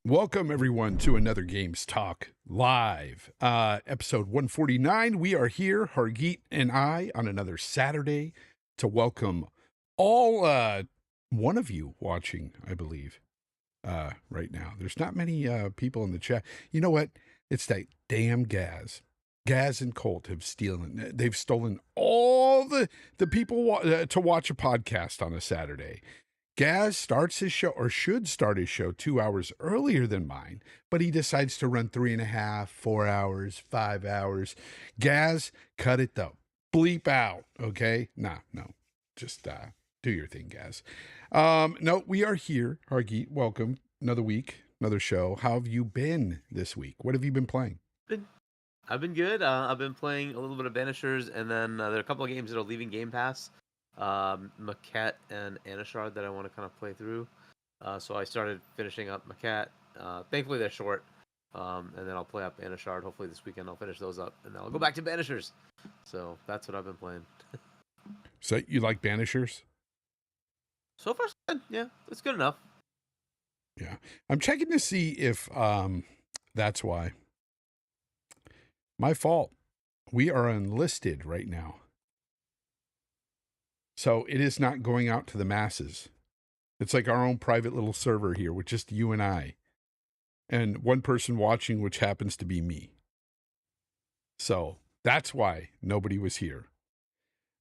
Welcome, everyone, to another Games Talk Live. Episode 149. We are here, Hargeet and I, on another Saturday to welcome all one of you watching, I believe, right now. There's not many people in the chat. You know what? It's that damn Gaz. Gaz and Colt they've stolen all the people to watch a podcast on a Saturday. Gaz starts his show, or should start his show, 2 hours earlier than mine, but he decides to run 3.5, 4 hours, 5 hours. Gaz, cut it the bleep out, okay? No, just do your thing, Gaz. No, we are here. Hargeet, welcome. Another week, another show. How have you been this week? What have you been playing? I've been good. I've been playing a little bit of Banishers, and then there are a couple of games that are leaving Game Pass. Maquette and Anishard that I want to kind of play through. So I started finishing up Maquette. Thankfully they're short. And then I'll play up Anishard. Hopefully this weekend I'll finish those up, and then I'll go back to Banishers. So that's what I've been playing. So you like Banishers? So far, so good. Yeah, it's good enough. Yeah. I'm checking to see if that's why. My fault. We are unlisted right now. So it is not going out to the masses. It's like our own private little server here with just you and I. And one person watching, which happens to be me. So that's why nobody was here.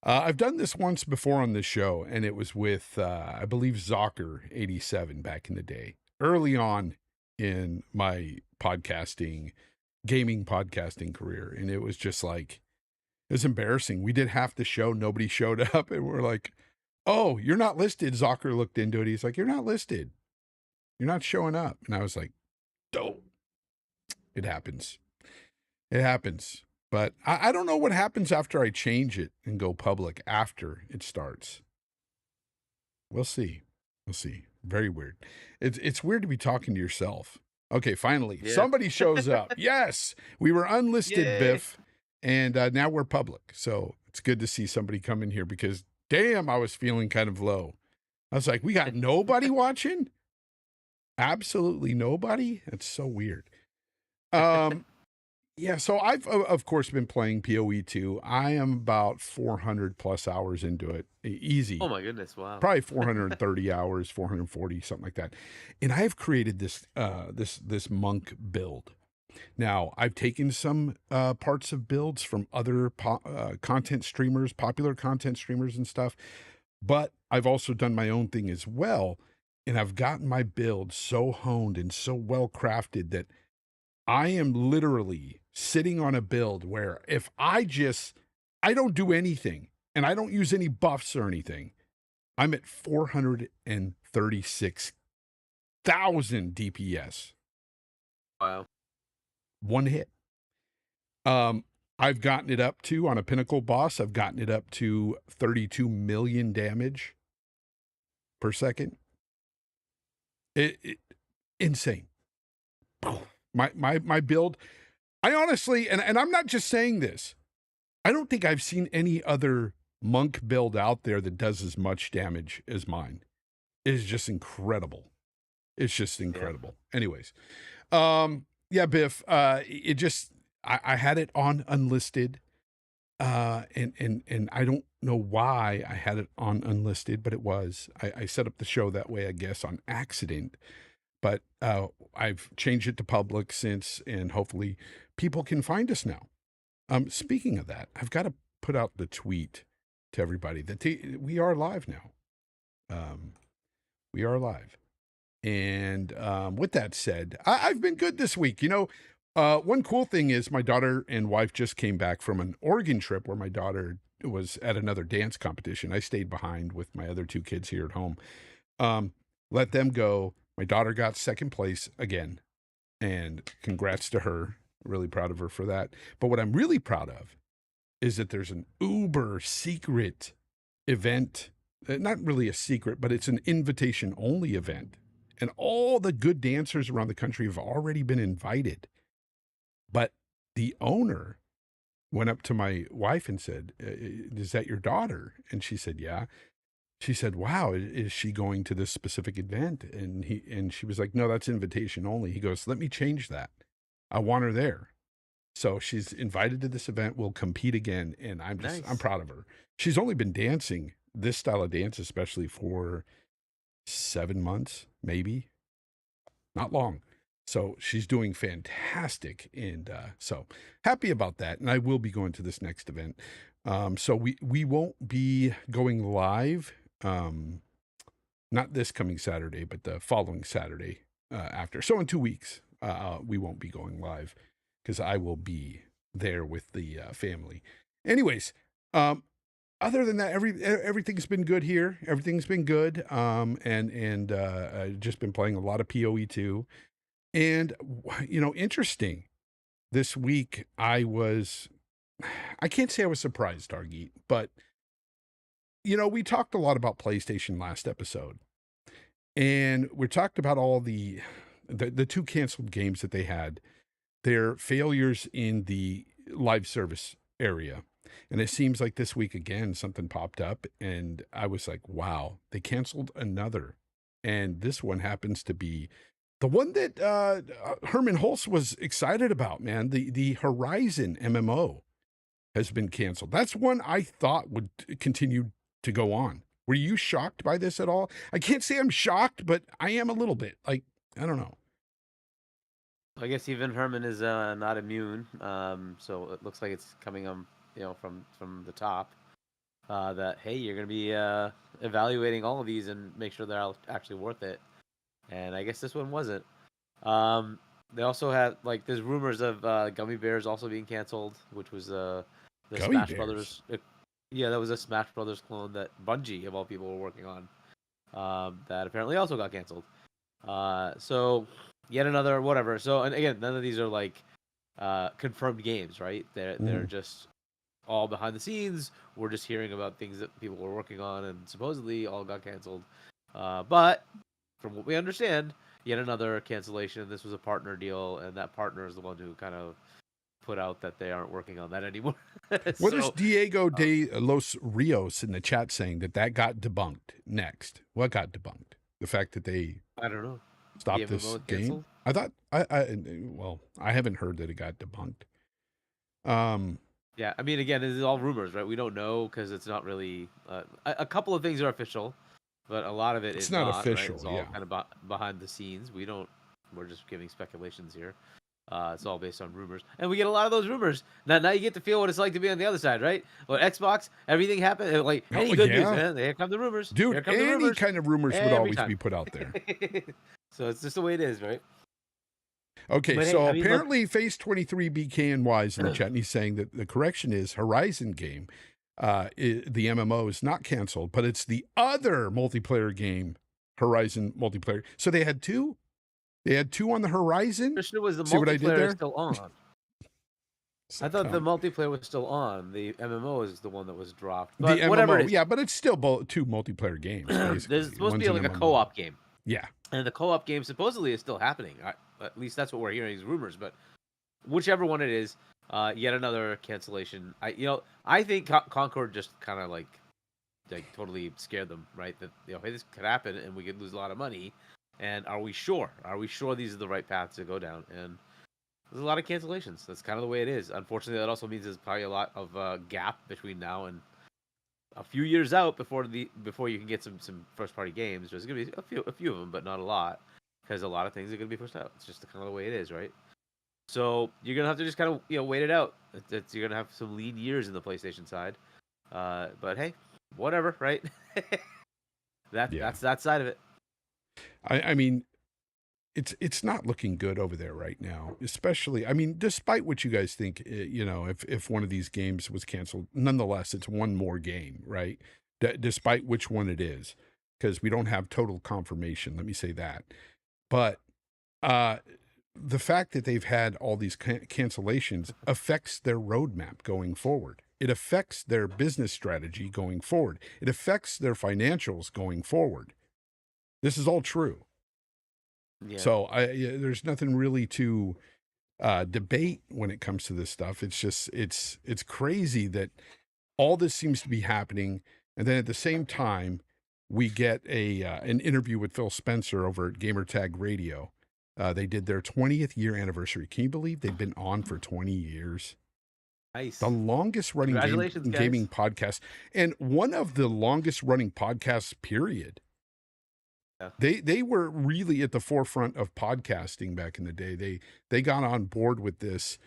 I've done this once before on this show, and it was with, I believe, Zocker87 back in the day. Early on in my gaming podcasting career. And it was just like, it was embarrassing. We did half the show. Nobody showed up. And we're like, oh, you're not listed. Zocker looked into it. He's like, you're not listed. You're not showing up. And I was like, dope. It happens. It happens. But I don't know what happens after I change it and go public after it starts. We'll see. We'll see. Very weird. It's weird to be talking to yourself. Okay, finally, Somebody shows up. Yes, we were unlisted, Yay. Biff. And now we're public. So it's good to see somebody come in here because, damn, I was feeling kind of low. I was like, we got nobody watching? Absolutely nobody? That's so weird. Yeah, so I've, of course, been playing PoE 2. I am about 400 plus hours into it. Easy. Oh, my goodness. Wow. Probably 430 hours, 440, something like that. And I have created this this monk build. Now, I've taken some parts of builds from other content streamers, popular content streamers and stuff, but I've also done my own thing as well, and I've gotten my build so honed and so well crafted that I am literally sitting on a build where if I don't do anything, and I don't use any buffs or anything, I'm at 436,000 DPS. Wow. One hit. I've gotten it up to, on a pinnacle boss, I've gotten it up to 32 million damage per second. Insane. My build, I honestly, and I'm not just saying this, I don't think I've seen any other monk build out there that does as much damage as mine. It is just incredible. It's just incredible. Yeah. Anyways, yeah, Biff, I had it on unlisted, and I don't know why I had it on unlisted, but it was. I set up the show that way, I guess, on accident, but I've changed it to public since, and hopefully people can find us now. Speaking of that, I've got to put out the tweet to everybody that we are live now. We are live. And with that said, I've been good this week. You know, one cool thing is my daughter and wife just came back from an Oregon trip where my daughter was at another dance competition. I stayed behind with my other two kids here at home. Let them go. My daughter got second place again. And congrats to her. Really proud of her for that. But what I'm really proud of is that there's an uber secret event. Not really a secret, but it's an invitation only event. And all the good dancers around the country have already been invited. But the owner went up to my wife and said, is that your daughter? And she said, yeah. she said, "Wow, is she going to this specific event?" And she was like, "No, that's invitation only." He goes, "Let me change that. I want her there." So she's invited to this event. We'll compete again, and I'm Nice. proud of her. She's only been dancing this style of dance, especially for 7 months, maybe not long. So she's doing fantastic, and so happy about that. And I will be going to this next event. So we won't be going live. Not this coming Saturday, but the following Saturday after. So in 2 weeks, we won't be going live because I will be there with the family. Anyways, other than that, everything's been good here. Everything's been good. And I've just been playing a lot of PoE 2. And interesting. This week I can't say I was surprised, Targeet, but we talked a lot about PlayStation last episode. And we talked about all the two canceled games that they had, their failures in the live service area. And it seems like this week again, something popped up and I was like, wow, they canceled another. And this one happens to be the one that Herman Hulse was excited about, man. The Horizon MMO has been canceled. That's one I thought would continue to go on. Were you shocked by this at all? I can't say I'm shocked, but I am a little bit. Like, I don't know. I guess even Herman is not immune. So it looks like it's coming from the top. That hey, you're gonna be evaluating all of these and make sure they're actually worth it. And I guess this one wasn't. They also had there's rumors of Gummy Bears also being canceled, which was the Gummy Smash Bears. Brothers. Yeah, that was a Smash Brothers clone that Bungie of all people were working on. That apparently also got canceled. So yet another whatever. So and again, none of these are confirmed games, right? They're just all behind the scenes. We're just hearing about things that people were working on and supposedly all got canceled. But from what we understand, yet another cancellation. This was a partner deal, and that partner is the one who kind of put out that they aren't working on that anymore. What is Diego de los Rios in the chat saying that got debunked next? What got debunked? The fact that they I don't know. stopped this game? I thought I haven't heard that it got debunked. Yeah, I mean, again, this is all rumors, right? We don't know because it's not really. A couple of things are official, but a lot of it it's is not not. official. Right? It's all Yeah. kind of behind the scenes. We don't. We're just giving speculations here. It's all based on rumors, and we get a lot of those rumors. Now you get to feel what it's like to be on the other side, right? Well, Xbox, everything happened. Like any good news, man. Here come the rumors. Dude, here come the any rumors. kind of rumors would always be put out there. So it's just the way it is, right? Okay, But, so hey, I mean, apparently Phase 23 BKNY's in the chat, and he's saying that the correction is Horizon game, the MMO is not canceled, but it's the other multiplayer game, Horizon multiplayer. So they had two? They had two on the Horizon? Christian was the See what I did multiplayer there? still on. I thought the multiplayer was still on. The MMO is the one that was dropped. But the whatever MMO, it is. yeah, but it's still two multiplayer games. There's supposed to be like a co-op game. Yeah. And the co-op game supposedly is still happening. At least that's what we're hearing, these rumors. But whichever one it is, yet another cancellation. I think Concord just kind of like totally scared them, right? That hey, this could happen and we could lose a lot of money. And are we sure? Are we sure these are the right paths to go down? And there's a lot of cancellations. That's kind of the way it is. Unfortunately, that also means there's probably a lot of gap between now and a few years out before you can get some first party games. There's gonna be a few of them, but not a lot, because a lot of things are gonna be pushed out. It's just kind of the way it is, right? So you're gonna have to just kind of wait it out. You're gonna have some lean years in the PlayStation side, but hey, whatever, right? That's that side of it. I mean, it's not looking good over there right now, especially, I mean, despite what you guys think, if one of these games was canceled, nonetheless, it's one more game, right? Despite which one it is, because we don't have total confirmation. Let me say that. But the fact that they've had all these cancellations affects their roadmap going forward. It affects their business strategy going forward. It affects their financials going forward. This is all true. Yeah. So there's nothing really to debate when it comes to this stuff. It's just, it's crazy that all this seems to be happening. And then at the same time, we get an interview with Phil Spencer over at Gamertag Radio. They did their 20th year anniversary. Can you believe they've been on for 20 years? Nice. The longest running Congratulations, guys. gaming podcast, and one of the longest running podcasts, period. Yeah. They were really at the forefront of podcasting back in the day. They got on board with this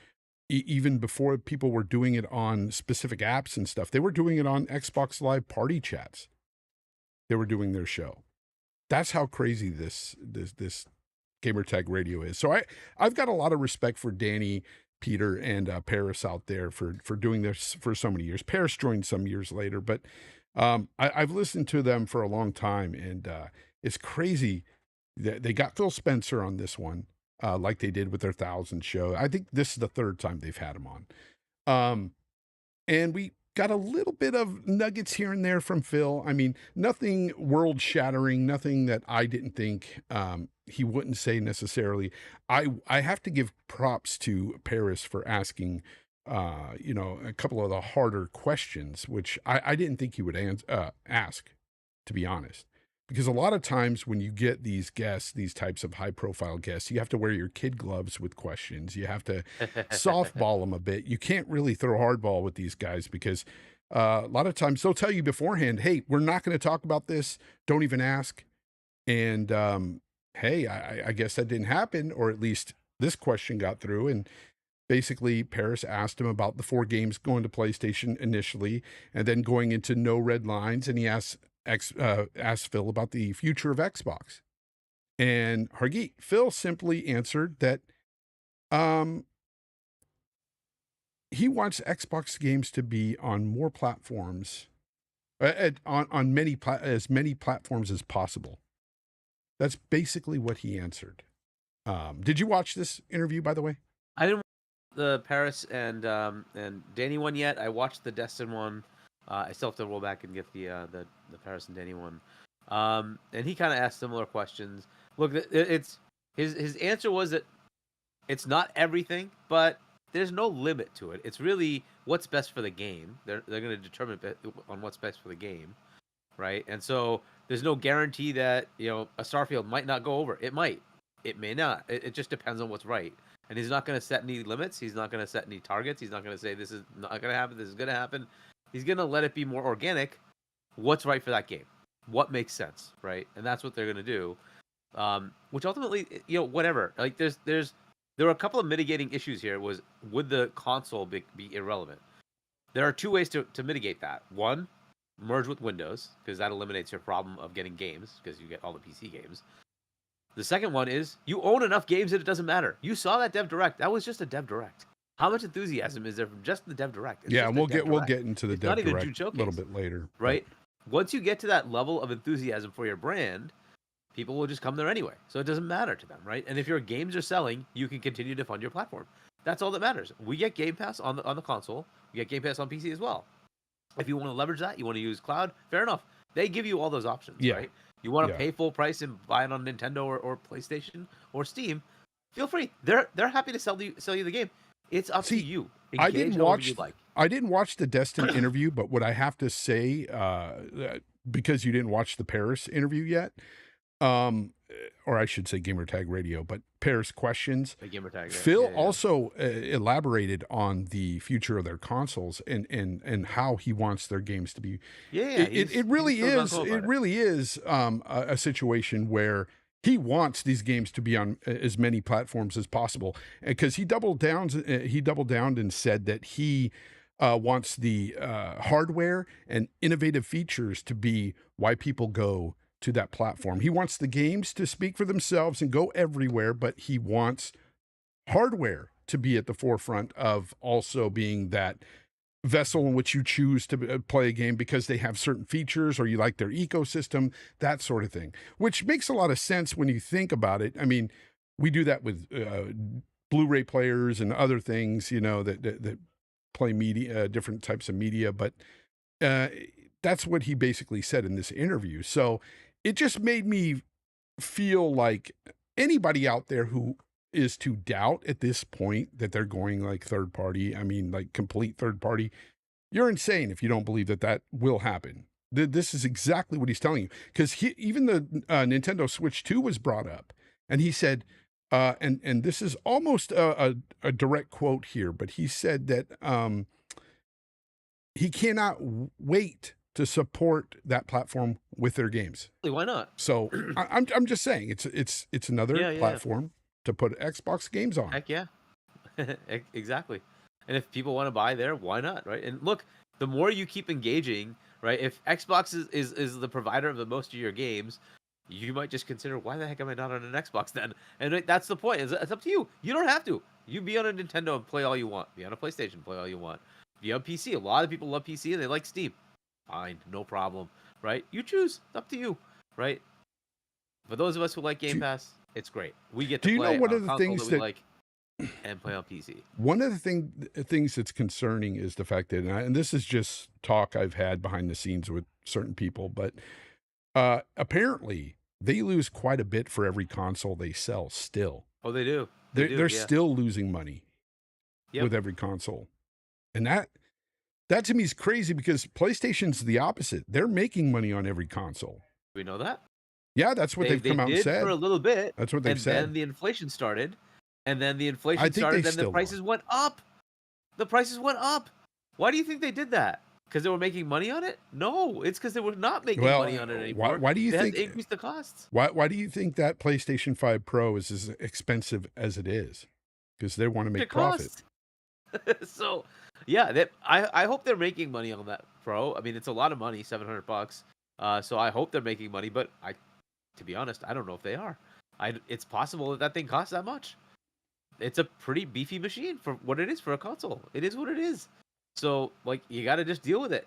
even before people were doing it on specific apps and stuff. They were doing it on Xbox Live party chats. They were doing their show. That's how crazy this Gamertag Radio is. So I've got a lot of respect for Danny, Peter, and Paris out there for doing this for so many years. Paris joined some years later, but I've listened to them for a long time, and it's crazy that they got Phil Spencer on this one, like they did with their 1000 show. I think this is the third time they've had him on. And we got a little bit of nuggets here and there from Phil. I mean, nothing world shattering, nothing that I didn't think he wouldn't say necessarily. I have to give props to Paris for asking, a couple of the harder questions, which I didn't think he would ask, to be honest. Because a lot of times when you get these guests, these types of high profile guests, you have to wear your kid gloves with questions. You have to softball them a bit. You can't really throw hardball with these guys because a lot of times they'll tell you beforehand, hey, we're not going to talk about this. Don't even ask. And hey, I guess that didn't happen, or at least this question got through. And basically Paris asked him about the 4 games going to PlayStation initially, and then going into No Red Lines. And he asked Phil about the future of Xbox. And Hargeet, Phil simply answered that he wants Xbox games to be on more platforms, on as many platforms as possible. That's basically what he answered. Did you watch this interview, by the way? I didn't watch the Paris and Danny one yet. I watched the Destin one. I still have to roll back and get the Paris and Danny one. And he kind of asked similar questions. Look, it's his answer was that it's not everything, but there's no limit to it. It's really what's best for the game. They're going to determine on what's best for the game, right? And so there's no guarantee that a Starfield might not go over. It might. It may not. It just depends on what's right. And he's not going to set any limits. He's not going to set any targets. He's not going to say this is not going to happen. This is going to happen. He's going to let it be more organic. What's right for that game? What makes sense, right? And that's what they're going to do. Which ultimately, whatever. Like there were a couple of mitigating issues here. Would the console be irrelevant? There are 2 ways to mitigate that. One, merge with Windows, because that eliminates your problem of getting games, because you get all the PC games. The second one is you own enough games that it doesn't matter. You saw that Dev Direct. That was just a Dev Direct. How much enthusiasm is there from just the Dev Direct? Yeah, we'll get into the Dev Direct a little bit later. Right? But once you get to that level of enthusiasm for your brand, people will just come there anyway. So it doesn't matter to them, right? And if your games are selling, you can continue to fund your platform. That's all that matters. We get Game Pass on the console. We get Game Pass on PC as well. If you want to leverage that, you want to use cloud, fair enough. They give you all those options, right? You want to pay full price and buy it on Nintendo or PlayStation or Steam, feel free. They're happy to sell you the game. It's up to you. I didn't watch the Destin interview, but what I have to say, because you didn't watch the Paris interview yet, or I should say Gamertag Radio, but Paris questions. Phil also elaborated on the future of their consoles and how he wants their games to be. It really is a situation where he wants these games to be on as many platforms as possible, because he doubled down and said that he wants the hardware and innovative features to be why people go to that platform. He wants the games to speak for themselves and go everywhere, but he wants hardware to be at the forefront of also being that vessel in which you choose to play a game because they have certain features or you like their ecosystem, that sort of thing, which makes a lot of sense when you think about it. I mean, we do that with Blu-ray players and other things, that play media, different types of media, but that's what he basically said in this interview. So it just made me feel like anybody out there who is to doubt at this point that they're going like third party, I mean, like complete third party, you're insane if you don't believe that will happen. This is exactly what he's telling you, because even the Nintendo Switch 2 was brought up, and he said, and this is almost a direct quote here, but he said that he cannot wait to support that platform with their games. Why not? So I'm just saying it's another platform to put Xbox games on. Heck yeah. Exactly. And if people want to buy there, why not, right? And look, the more you keep engaging, right? If Xbox is the provider of the most of your games, you might just consider, why the heck am I not on an Xbox then? And that's the point. It's up to you. You don't have to. You be on a Nintendo and play all you want. Be on a PlayStation, play all you want. Be on PC. A lot of people love PC and they like Steam. Fine, no problem, right? You choose. It's up to you, right? For those of us who like Game Pass, it's great. We get to play one on of the console things that we that like and play on PC. One of the things that's concerning is the fact that, and this is just talk I've had behind the scenes with certain people, but apparently they lose quite a bit for every console they sell still. Oh, they do. They're still losing money with every console. And that to me is crazy, because PlayStation's the opposite. They're making money on every console. We know that. Yeah, that's what they've come out and said. For a little bit. That's what they've said. And then the inflation started. And then the inflation started, then the prices went up. The prices went up. Why do you think they did that? Because they were making money on it? No, it's because they were not making money on it anymore. Why do you think they increased the costs? Why do you think that PlayStation 5 Pro is as expensive as it is? Because they want to make profit. So, yeah, I hope they're making money on that Pro. I mean, it's a lot of money, $700. So I hope they're making money, but to be honest, I don't know if they are. It's possible that thing costs that much. It's a pretty beefy machine for what it is for a console. It is what it is. So, like, you got to just deal with it.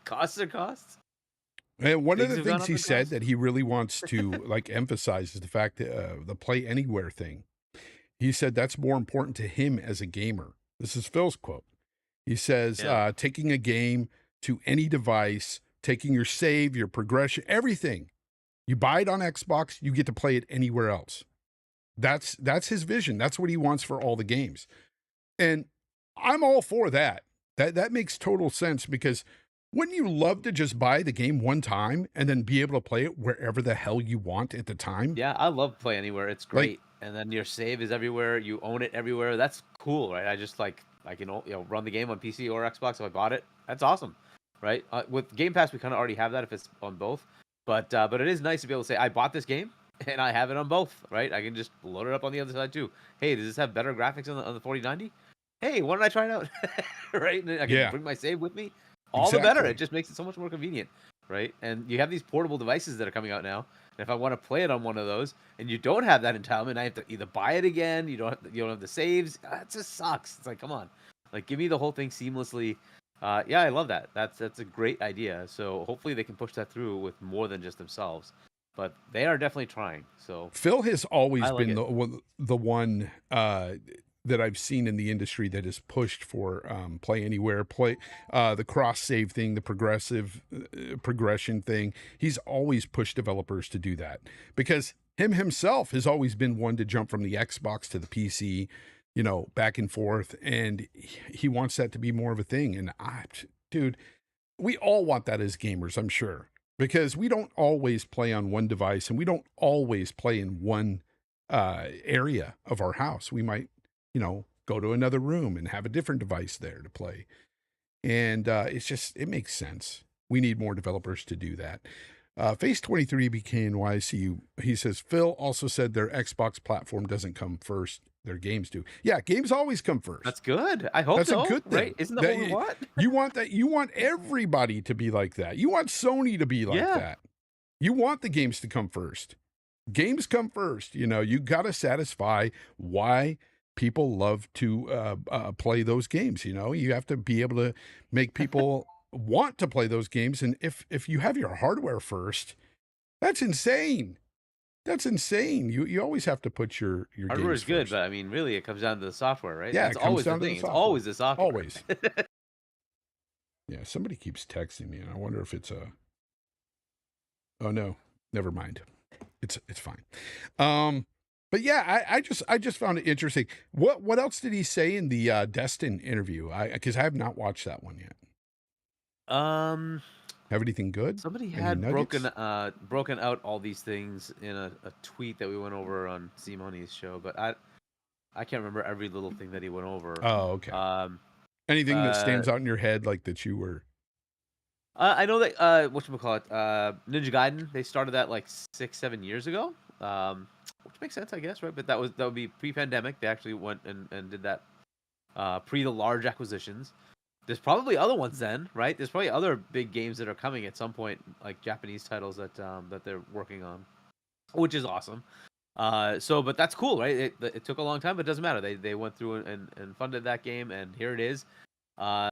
Costs are costs. And one of the things he said that he really wants to like emphasize is the fact that the Play Anywhere thing. He said that's more important to him as a gamer. This is Phil's quote. He says, taking a game to any device, taking your save, your progression, everything. You buy it on Xbox, you get to play it anywhere else. That's his vision. That's what he wants for all the games. And I'm all for that. That makes total sense, because wouldn't you love to just buy the game one time and then be able to play it wherever the hell you want at the time? Yeah, I love Play Anywhere. It's great. And then your save is everywhere. You own it everywhere. That's cool, right? I just I can run the game on PC or Xbox if I bought it. That's awesome, right? With Game Pass, we kind of already have that if it's on both. But it is nice to be able to say, I bought this game and I have it on both, right? I can just load it up on the other side too. Hey, does this have better graphics on the 4090? Hey, why don't I try it out? Right? And I can bring my save with me. All the better. It just makes it so much more convenient, right? And you have these portable devices that are coming out now. And if I want to play it on one of those, and you don't have that entitlement, I have to either buy it again. You don't have the saves. That just sucks. It's like, come on, like give me the whole thing seamlessly. Yeah, I love that. That's a great idea. So hopefully they can push that through with more than just themselves. But they are definitely trying. So Phil has always been the one that I've seen in the industry that has pushed for Play Anywhere, the cross save thing, the progression thing. He's always pushed developers to do that, because himself has always been one to jump from the Xbox to the PC, back and forth, and he wants that to be more of a thing. And dude, we all want that as gamers, I'm sure, because we don't always play on one device, and we don't always play in one area of our house. We might go to another room and have a different device there to play. And it makes sense. We need more developers to do that. Face 23 BKNYC, he says, Phil also said their Xbox platform doesn't come first. Their games do. Yeah, games always come first. That's good. I hope so. That's a good thing. Right? Isn't that what we want? You want that. You want everybody to be like that. You want Sony to be like that. You want the games to come first. Games come first. You got to satisfy why people love to play those games. You have to be able to make people want to play those games. And if you have your hardware first, that's insane. That's insane. You always have to put your hardware is good, first. but I mean, really, it comes down to the software, right? Yeah, it's always the thing. It's always the software. Always. Yeah, somebody keeps texting me, and I wonder if it's a. Oh no, never mind. It's fine. But yeah, I just found it interesting. What else did he say in the Destin interview? Because I have not watched that one yet. Have anything good? Somebody Any had nuggets? broken out all these things in a tweet that we went over on C Money's show, but I can't remember every little thing that he went over. Oh, okay. Um, Anything that uh, stands out in your head, like that you were? I know that whatchamacallit, Ninja Gaiden, they started that like 6-7 years ago. Which makes sense, I guess, right? But that would be pre-pandemic. They actually went and did that pre the large acquisitions. There's probably other ones then, right? There's probably other big games that are coming at some point, like Japanese titles that they're working on, which is awesome. But that's cool, right? It took a long time, but it doesn't matter. They went through and funded that game, and here it is. Uh,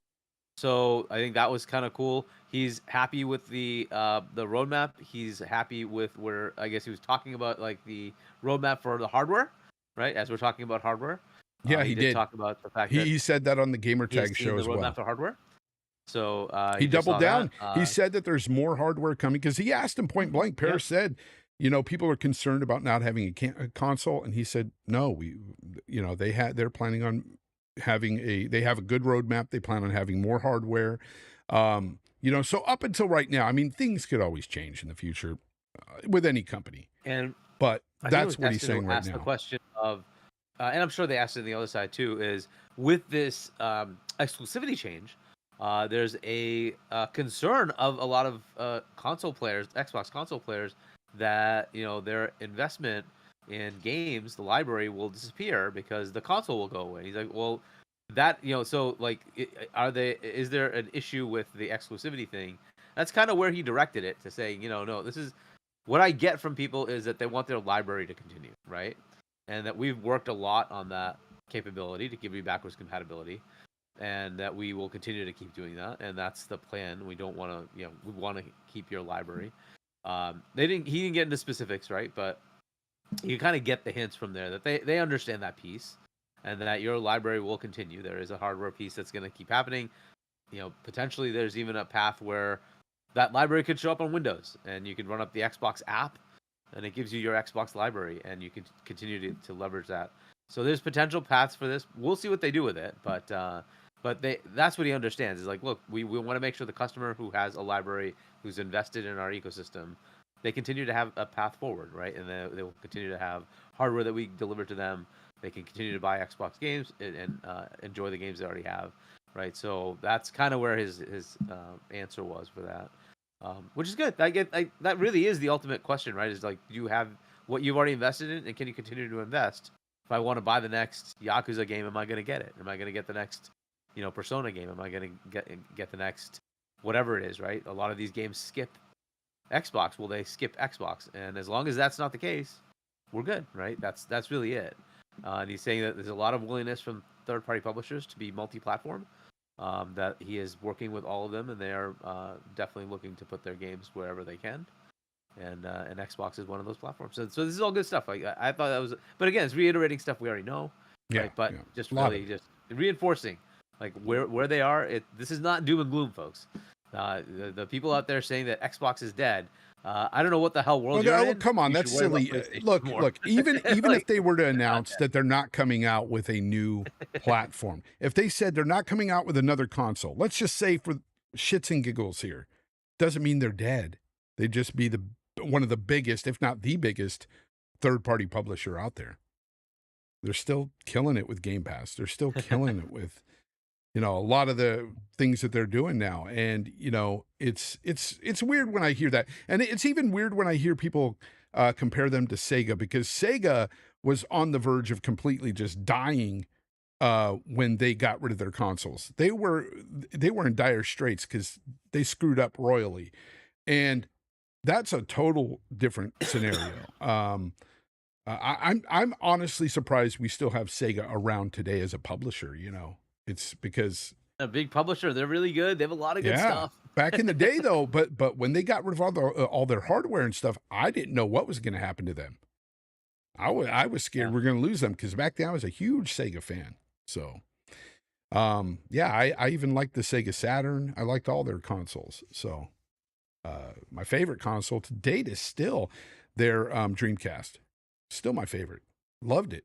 so I think that was kind of cool. He's happy with the roadmap. He's happy with where I guess he was talking about like the roadmap for the hardware, right? As we're talking about hardware, Yeah, he he did did. talk about the fact that He said that on the he has Gamertag seen show the as roadmap well. for hardware. So He he just doubled saw that. down. He said that there's more hardware coming because he asked him point blank. Paris said, people are concerned about not having a console, and he said, no, they're planning on they have a good roadmap. They plan on having more hardware. So up until right now, I mean, things could always change in the future with any company, but that's what he's saying right now. The question of, and I'm sure they asked it on the other side too, is with this exclusivity change, there's a concern of a lot of console players, Xbox console players, that their investment in games, the library, will disappear because the console will go away. He's like, well, that so like, is there an issue with the exclusivity thing? That's kind of where he directed it to say, no, this is what I get from people is that they want their library to continue, right? And that we've worked a lot on that capability to give you backwards compatibility, and that we will continue to keep doing that. And that's the plan. We don't want to, we want to keep your library. He didn't get into specifics, right? But you kind of get the hints from there that they understand that piece, and that your library will continue. There is a hardware piece that's going to keep happening. Potentially there's even a path where that library could show up on Windows, and you can run up the Xbox app, and it gives you your Xbox library, and you can continue to leverage that. So there's potential paths for this. We'll see what they do with it, but that's what he understands. Is like, look, we want to make sure the customer who has a library, who's invested in our ecosystem, they continue to have a path forward, right? And they will continue to have hardware that we deliver to them. They can continue to buy Xbox games and enjoy the games they already have, right? So that's kind of where his answer was for that, which is good. That really is the ultimate question, right? Is like, do you have what you've already invested in, and can you continue to invest? If I want to buy the next Yakuza game, am I going to get it? Am I going to get the next, Persona game? Am I going to get the next whatever it is, right? A lot of these games skip Xbox. Will they skip Xbox? And as long as that's not the case, we're good, right? That's really it. And he's saying that there's a lot of willingness from third-party publishers to be multi-platform. That he is working with all of them, and they are definitely looking to put their games wherever they can. And Xbox is one of those platforms. So this is all good stuff. Like I thought that was, but again, it's reiterating stuff we already know. Yeah, right? But just really just reinforcing like where they are. This is not doom and gloom, folks. The people out there saying that Xbox is dead. I don't know what the hell world you're in. Come on, that's silly. Look. Even if they were to announce that they're not coming out with a new platform, if they said they're not coming out with another console, let's just say for shits and giggles here, doesn't mean they're dead. They'd just be one of the biggest, if not the biggest, third-party publisher out there. They're still killing it with Game Pass. They're still killing it with, a lot of the things that they're doing now. And, it's weird when I hear that. And it's even weird when I hear people compare them to Sega, because Sega was on the verge of completely just dying when they got rid of their consoles. They were in dire straits because they screwed up royally. And that's a total different scenario. I'm honestly surprised we still have Sega around today as a publisher. It's because a big publisher. They're really good. They have a lot of good stuff. Back in the day, though, but when they got rid of all their hardware and stuff, I didn't know what was going to happen to them. I was scared we're going to lose them, because back then I was a huge Sega fan. So, I even liked the Sega Saturn. I liked all their consoles. So, my favorite console to date is still their Dreamcast. Still my favorite. Loved it.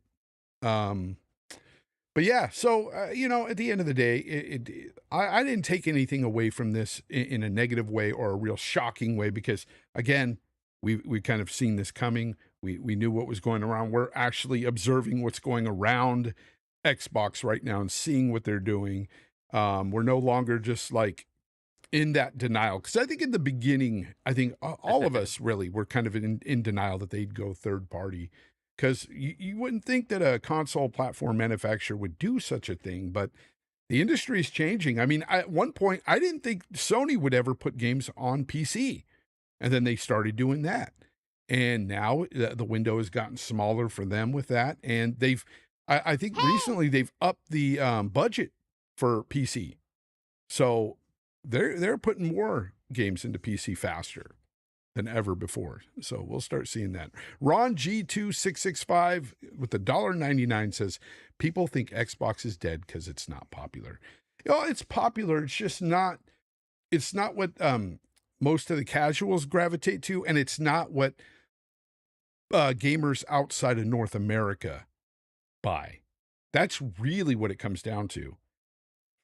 But yeah, so at the end of the day, I didn't take anything away from this in a negative way or a real shocking way, because again, we kind of seen this coming. We knew what was going around. We're actually observing what's going around Xbox right now and seeing what they're doing. We're no longer just like in that denial, because I think in the beginning, I think all of us really were kind of in denial that they'd go third party, because you wouldn't think that a console platform manufacturer would do such a thing, but the industry is changing. I mean, at one point, I didn't think Sony would ever put games on PC, and then they started doing that. And now the window has gotten smaller for them with that. And I think recently they've upped the budget for PC. So they're putting more games into PC faster than ever before. So we'll start seeing that. Ron G2665 with the $1.99 says, people think Xbox is dead because it's not popular. It's popular. It's just not, it's not what most of the casuals gravitate to, and it's not what gamers outside of North America buy. That's really what it comes down to.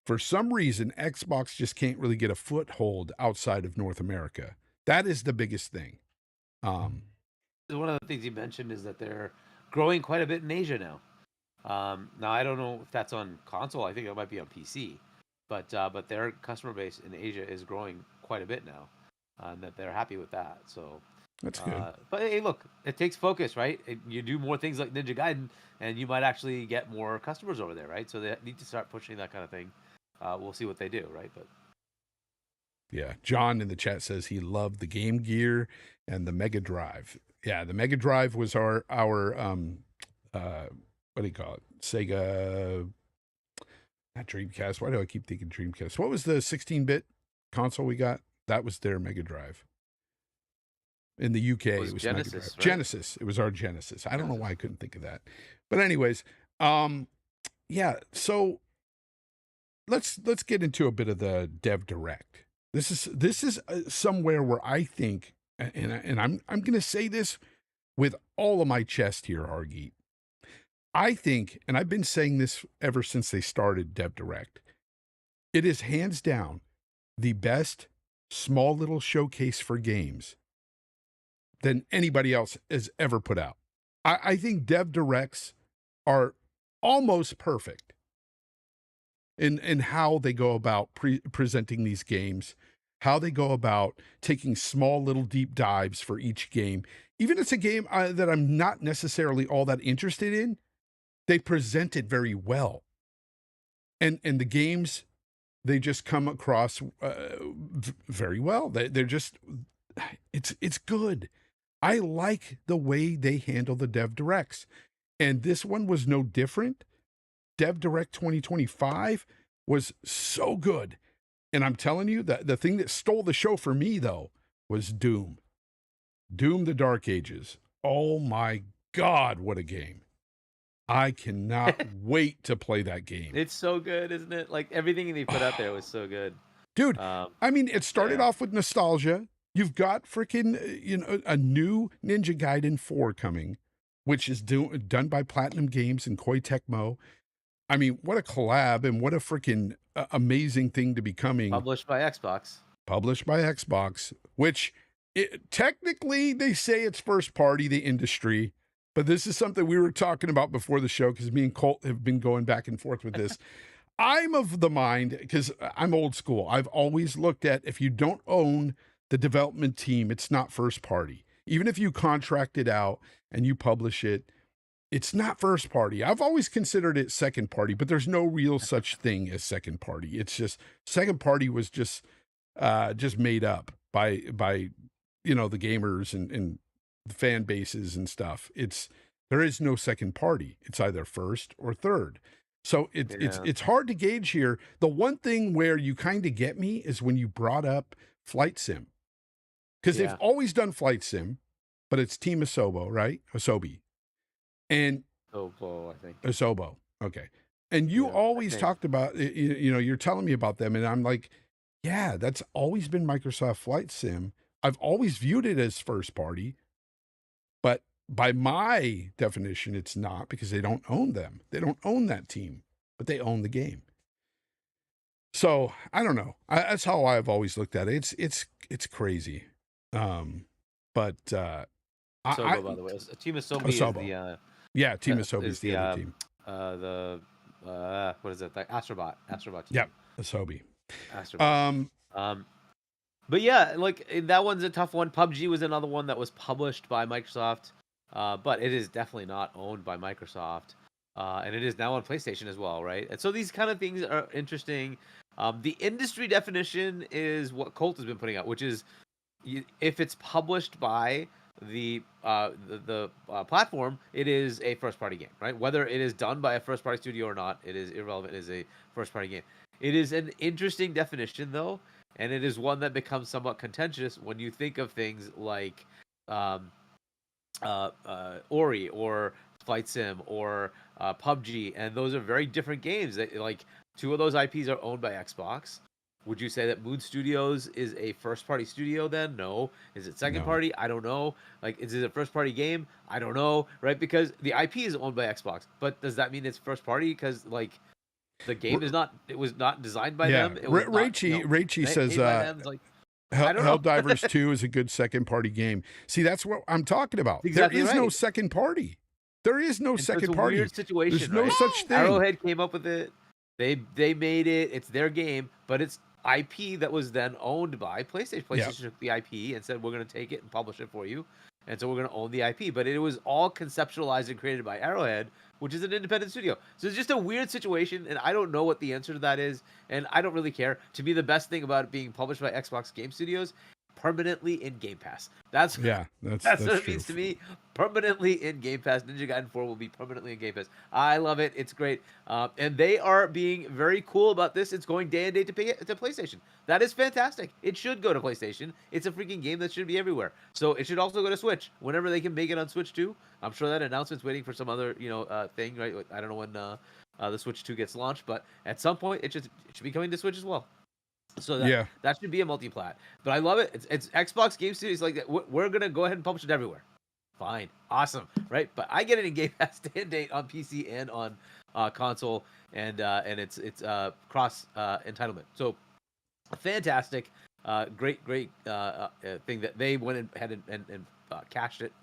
For some reason, Xbox just can't really get a foothold outside of North America. That is the biggest thing. One of the things you mentioned is that they're growing quite a bit in Asia now. Now I don't know if that's on console. I think it might be on PC, but their customer base in Asia is growing quite a bit now, and that they're happy with that. So that's good. But hey, look, it takes focus, right? You do more things like Ninja Gaiden, and you might actually get more customers over there, right? So they need to start pushing that kind of thing. We'll see what they do, right? But yeah, John in the chat says he loved the Game Gear and the Mega Drive. Yeah, the Mega Drive was our what do you call it? Sega, not Dreamcast. Why do I keep thinking Dreamcast? What was the 16-bit console we got? That was their Mega Drive. In the UK, it was Genesis, Mega Drive. right? Genesis. It was our Genesis. I don't know why I couldn't think of that. But anyways, yeah. So let's get into a bit of the Dev Direct. This is somewhere where I think, and I'm going to say this with all of my chest here, Hargeet. I think, and I've been saying this ever since they started Dev Direct, it is hands down the best small little showcase for games than anybody else has ever put out. I think Dev Directs are almost perfect in how they go about presenting these games, how they go about taking small little deep dives for each game. Even if it's a game that I'm not necessarily all that interested in, they present it very well. And the games, they just come across very well. They're just, it's good. I like the way they handle the Dev Directs. And this one was no different. Dev Direct 2025 was so good. And I'm telling you that the thing that stole the show for me, though, was Doom. Doom the Dark Ages. Oh my God, what a game. I cannot wait to play that game. It's so good, isn't it? Like everything they put out there was so good. Dude, I mean, it started off with nostalgia. You've got freaking, a new Ninja Gaiden 4 coming, which is done by Platinum Games and Koei Tecmo. I mean, what a collab and what a freaking amazing thing to be coming. Published by Xbox. Published by Xbox, which technically they say it's first party, the industry. But this is something we were talking about before the show, because me and Colt have been going back and forth with this. I'm of the mind, because I'm old school, I've always looked at, if you don't own the development team, it's not first party. Even if you contract it out and you publish it, it's not first party. I've always considered it second party, but there's no real such thing as second party. It's just, second party was just made up by the gamers and the fan bases and stuff. There is no second party. It's either first or third. So it's hard to gauge here. The one thing where you kind of get me is when you brought up Flight Sim, because they've always done Flight Sim, but it's Team Asobo, right? Asobi. And Asobo, I think. Asobo. Okay. And you always talked about, you're telling me about them, and I'm like, yeah, that's always been Microsoft Flight Sim. I've always viewed it as first party. But by my definition, it's not, because they don't own them. They don't own that team. but they own the game. So I don't know. That's how I've always looked at it. It's crazy. But Sobo, by the way, Team Asobi is Asobo. the Yeah, Team Asobi is the other team. What is it? The Astrobot team. Yep, Asobi. Astrobot. But yeah, like that one's a tough one. PUBG was another one that was published by Microsoft, but it is definitely not owned by Microsoft, and it is now on PlayStation as well, right? And so these kind of things are interesting. The industry definition is what Colt has been putting out, which is if it's published by the platform, it is a first party game, right? Whether it is done by a first party studio or not, it is irrelevant. It is a first party game. It is an interesting definition though, and it is one that becomes somewhat contentious when you think of things like Ori or Flight Sim or PUBG, and those are very different games. Like two of those IPs are owned by Xbox. Would you say that Moon Studios is a first-party studio then? No. Is it second-party? I don't know. Like, is it a first-party game? I don't know, right? Because the IP is owned by Xbox, but does that mean it's first-party? Because like, the game is not. It was not designed by them. Raichi says Helldivers 2 is a good second-party game. See, that's what I'm talking about. Exactly there is right. no second party. There is no second party. Weird situation. There's no right? such thing. Arrowhead came up with it. They made it. It's their game, but it's IP that was then owned by PlayStation. PlayStation took the IP and said, we're going to take it and publish it for you. And so we're going to own the IP. But it was all conceptualized and created by Arrowhead, which is an independent studio. So it's just a weird situation, and I don't know what the answer to that is, and I don't really care. To me, the best thing about it being published by Xbox Game Studios, permanently in Game Pass. That's what it means to me. Permanently in Game Pass. Ninja Gaiden 4 will be permanently in Game Pass. I love it. It's great. And they are being very cool about this. It's going day and date to PlayStation. That is fantastic. It should go to PlayStation. It's a freaking game that should be everywhere. So it should also go to Switch whenever they can make it on Switch too. I'm sure that announcement's waiting for some other thing, right? I don't know when the Switch 2 gets launched, but at some point it should be coming to Switch as well. So that should be a multi-plat. But I love it. It's Xbox Game Studios like that. We're gonna go ahead and publish it everywhere. Fine, awesome, right? But I get it in Game Pass day and date on PC and on console, and it's cross entitlement. So fantastic, great thing that they went ahead and cashed it,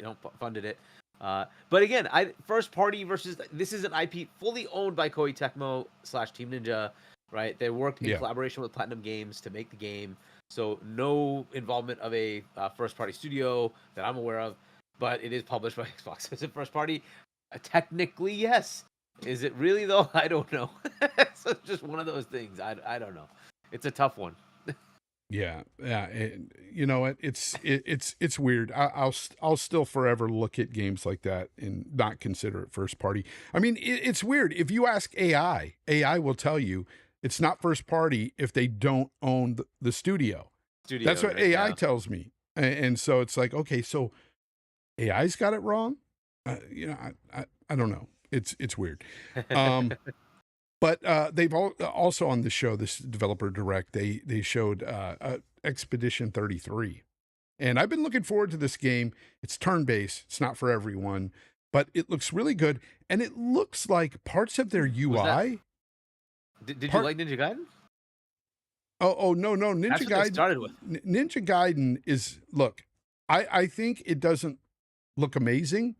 funded it. But again, first party versus this is an IP fully owned by Koei Tecmo / Team Ninja. Right, they worked in collaboration with Platinum Games to make the game, so no involvement of a first-party studio that I'm aware of. But it is published by Xbox. Is it first-party? Technically, yes. Is it really though? I don't know. So it's just one of those things. I don't know. It's a tough one. Yeah. You know what? It's weird. I'll still forever look at games like that and not consider it first party. I mean, it's weird. If you ask AI will tell you it's not first party if they don't own the studio. That's what AI tells me. And so it's like, okay, so AI's got it wrong. I don't know. It's weird. But they've also on the show, this developer direct, they showed Expedition 33. And I've been looking forward to this game. It's turn-based. It's not for everyone, but it looks really good. And it looks like parts of their UI. Did you like Ninja Gaiden? Oh no, Ninja That's Gaiden. What they started with. Ninja Gaiden is, look, I think it doesn't look amazing,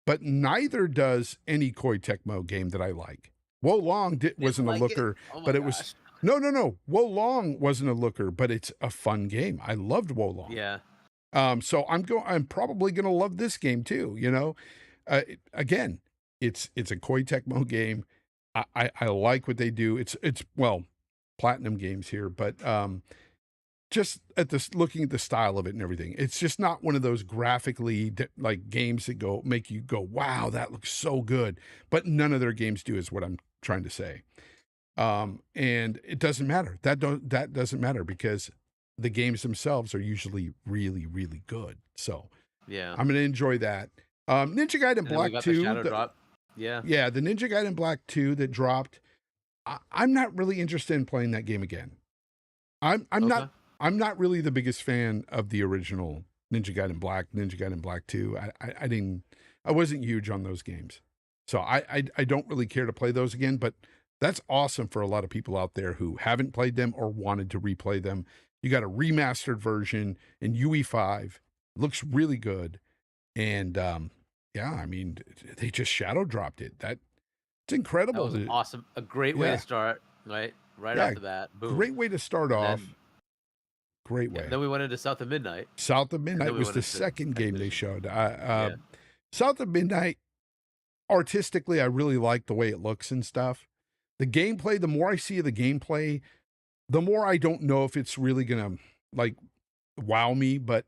but neither does any Koei Tecmo game that I like. Wo Long wasn't a looker, but it was no. Wo Long wasn't a looker, but it's a fun game. I loved Wo Long. Yeah. So I'm probably gonna love this game too. Again, it's a Koei Tecmo game. I like what they do. It's Platinum Games here, but just looking at the style of it and everything, it's just not one of those graphically like games that make you go, wow, that looks so good. But none of their games do, is what I'm trying to say. And it doesn't matter. That doesn't matter because the games themselves are usually really, really good. So yeah, I'm going to enjoy that. Ninja Gaiden Black 2. Yeah, the Ninja Gaiden Black 2 that dropped. I'm not really interested in playing that game again. I'm not really the biggest fan of the original Ninja Gaiden Black 2. I wasn't huge on those games. So I don't really care to play those again, but That's awesome for a lot of people out there who haven't played them or wanted to replay them. You got a remastered version in UE5. Looks really good. And yeah, I mean, they just shadow dropped it. It's That incredible. was awesome. A great way to Yeah, start, right? Right yeah, off the bat, boom. great way to start And off. then Great yeah, way. then we went into South of Midnight, South of and then Midnight we was went the into second game they Expedition. showed. Yeah. South of Midnight, artistically, I really like the way it looks and stuff. The gameplay, the more I see of the gameplay, the more I don't know if it's really gonna like wow me, but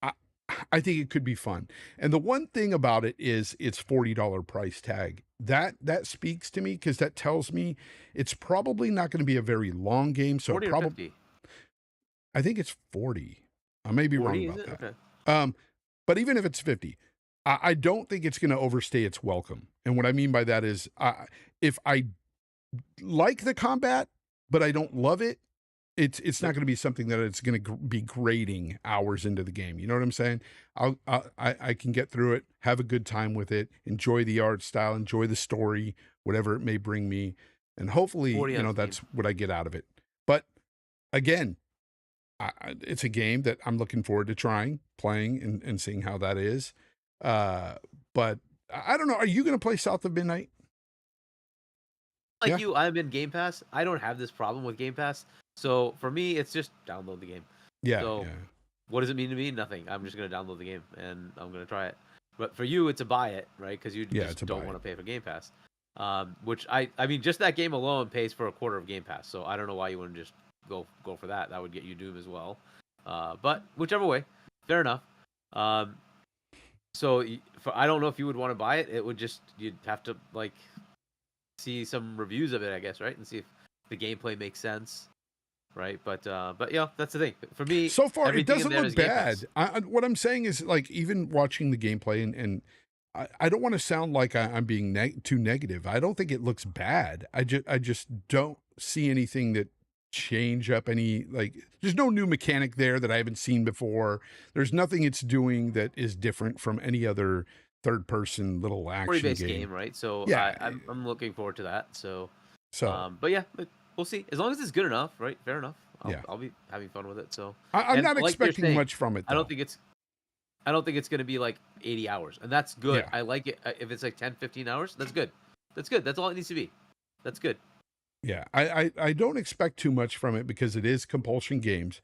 I I think it could be fun. And the one thing about it is its $40 price tag. That speaks to me because that tells me it's probably not going to be a very long game. So 40 or 50? I think it's 40. I may be wrong 40, is about it? that. Okay. But even if it's 50, I don't think it's going to overstay its welcome. And what I mean by that is, if I like the combat, but I don't love it, it's not going to be something that it's going to be grading hours into the game. You know what I'm saying? I can get through it, have a good time with it, enjoy the art style, enjoy the story, whatever it may bring me, and hopefully, 40 on Steam. that's what I get out of it. But again, it's a game that I'm looking forward to trying, playing, and seeing how that is. But I don't know. Are you going to play South of Midnight? Like Yeah. you, I'm in Game Pass. I don't have this problem with Game Pass. So for me, it's just download the game. Yeah. So Yeah. what does it mean to me? Nothing. I'm just gonna download the game and I'm gonna try it. But for you, it's a buy it, right? Because you Yeah, just it's a don't buy want it. to pay for Game Pass. Which I mean, just that game alone pays for a quarter of Game Pass. So I don't know why you wouldn't just go for that. That would get you Doom as well. But whichever way, fair enough. So I don't know if you would want to buy it. It would just you'd have to like see some reviews of it, I guess, right, and see if the gameplay makes sense, right? But yeah, that's the thing. For me, So far, it everything in doesn't there look is Game Pass. bad. What I'm saying is, like, even watching the gameplay, and I don't want to sound like I'm being too negative. I don't think it looks bad. I just don't see anything that change up any, like, there's no new mechanic there that I haven't seen before. There's nothing it's doing that is different from any other third person little action Story-based game. game, right? So Yeah. I'm looking forward to that. So, So but yeah, we'll see. As long as it's good enough, right? Fair enough. yeah, I'll be having fun with it. So I'm and not like you're expecting saying, much from it I don't though. think it's gonna be like 80 hours, and that's good. Yeah. I like it. If it's like 10, 15 hours, that's good. That's good. That's all it needs to be. That's good. Yeah, I don't expect too much from it because it is Compulsion Games.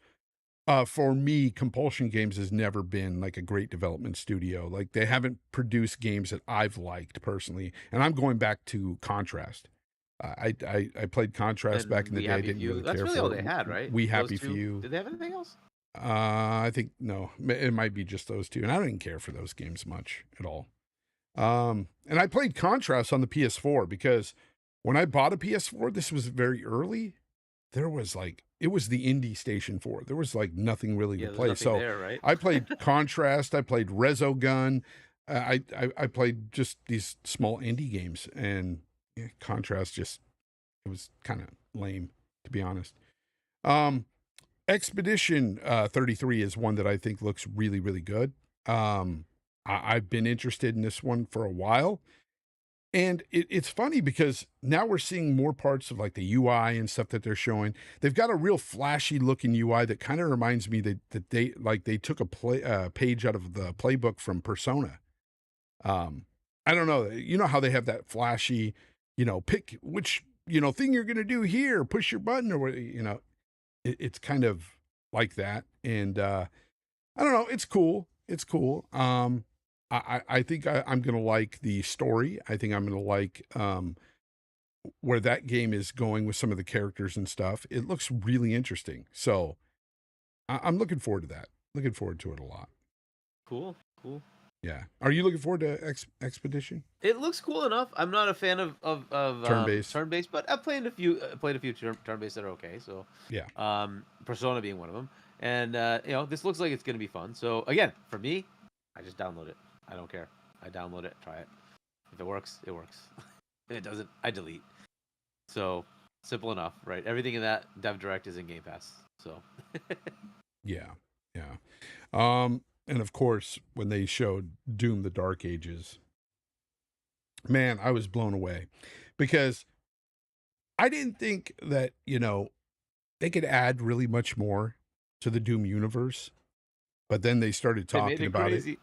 For me, Compulsion Games has never been like a great development studio. Like they haven't produced games that I've liked personally. And I'm going back to Contrast. I played Contrast And back in the We day. I Happy didn't Few. really That's care really for all it. they had, right? We Those Happy two. Few. Did they have anything else? I think no. It might be just those two. And I didn't care for those games much at all. And I played Contrast on the PS4 because when I bought a PS4, this was very early. There was like, it was the indie station for it. There was like nothing really Yeah, to there's play. nothing So there, right? I played Contrast. I played Resogun. I played just these small indie games, and yeah, Contrast just, it was kind of lame, to be honest. Expedition 33 is one that I think looks really, really good. I've been interested in this one for a while. And it's funny because now we're seeing more parts of like the UI and stuff that they're showing. They've got a real flashy looking UI that kind of reminds me that they took a page out of the playbook from Persona. I don't know. You know how they have that flashy, pick which, thing you're going to do here, push your button or what, it's kind of like that. And I don't know. It's cool. It's cool. I think I'm going to like the story. I think I'm going to like where that game is going with some of the characters and stuff. It looks really interesting. So I'm looking forward to that. Looking forward to it a lot. Cool. Yeah. Are you looking forward to Expedition? It looks cool enough. I'm not a fan of turn-based, but I've played a few turn-based that are okay. So yeah. Persona being one of them, and this looks like it's gonna be fun. So again, for me, I just download it. I don't care. I download it, try it. If it works, it works. If it doesn't, I delete. So simple enough, right? Everything in that Dev Direct is in Game Pass. So Yeah. And of course, when they showed Doom: The Dark Ages, man, I was blown away because I didn't think that, they could add really much more to the Doom universe, but then they started They made talking it about it, crazy.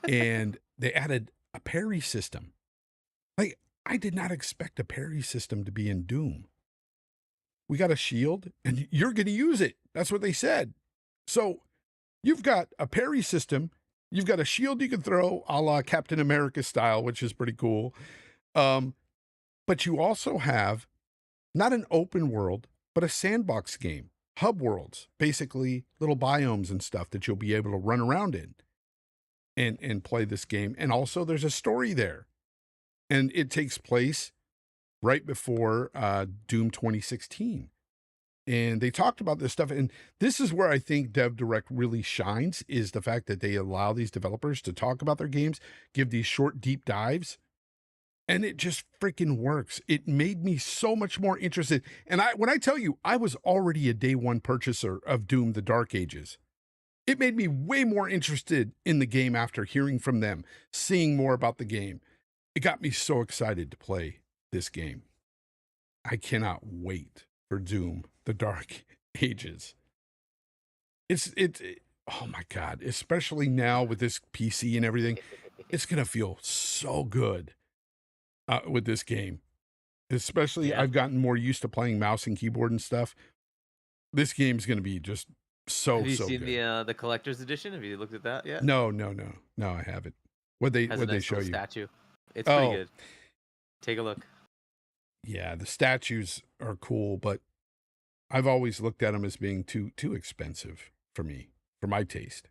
and they added a parry system. Like, I did not expect a parry system to be in Doom. We got a shield, and you're going to use it. That's what they said. So you've got a parry system. You've got a shield you can throw a la Captain America style, which is pretty cool. But you also have not an open world, but a sandbox game, hub worlds, basically little biomes and stuff that you'll be able to run around in and play this game. And also there's a story there, and it takes place right before Doom 2016. And they talked about this stuff. And this is where I think Dev Direct really shines, is the fact that they allow these developers to talk about their games, give these short, deep dives. And it just freaking works. It made me so much more interested. And when I tell you, I was already a day one purchaser of Doom, the Dark Ages. It made me way more interested in the game after hearing from them, seeing more about the game. It got me so excited to play this game. I cannot wait for Doom, the Dark Ages. Oh my God, especially now with this PC and everything, it's going to feel so good with this game. Especially, Yeah. I've gotten more used to playing mouse and keyboard and stuff. This game's going to be just so Have you so seen good. the collector's edition? Have you looked at that yet? No, I haven't. What they Has a nice show little you? statue. It's pretty Oh, good. Take a look. yeah, the statues are cool, but I've always looked at them as being too expensive for me, for my taste.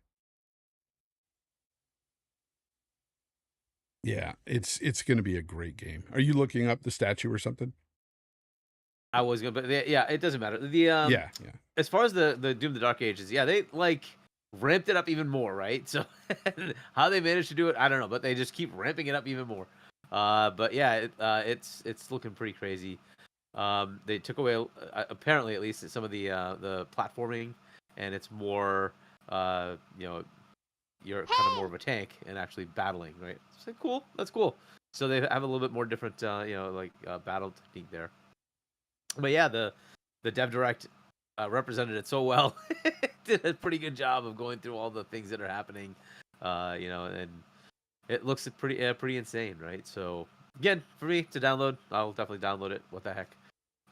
Yeah, it's going to be a great game. Are you looking up the statue or something? I was gonna, but yeah, it doesn't matter. The Yeah. as far as the Doom the Dark Ages, yeah, they like ramped it up even more, right? So how they managed to do it, I don't know, but they just keep ramping it up even more. But yeah, it's looking pretty crazy. They took away apparently at least some of the platforming, and it's more you're kind of more of a tank and actually battling, right? It's like cool, that's cool. So they have a little bit more different battle technique there. But yeah, the Dev Direct represented it so well. Did a pretty good job of going through all the things that are happening, and it looks pretty insane, right? So again, for me to download, I'll definitely download it. What the heck,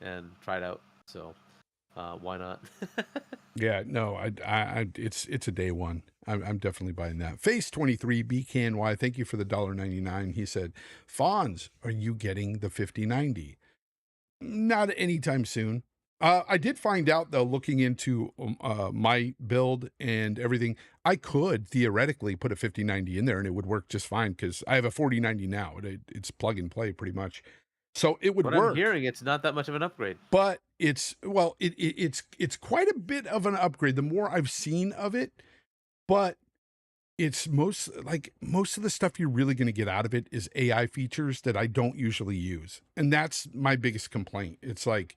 and try it out. So why not? Yeah, no, it's a day one. I'm definitely buying that. Face 23 BKNY, thank you for the $1.99. He said, Fonz, are you getting the 5090? Not anytime soon. I did find out though, looking into my build and everything, I could theoretically put a 5090 in there and it would work just fine because I have a 4090 now. It's plug and play pretty much. So it would What I'm work. hearing, it's not that much of an upgrade. But it's quite a bit of an upgrade the more I've seen of it. But it's most of the stuff you're really going to get out of it is AI features that I don't usually use. And that's my biggest complaint. It's like,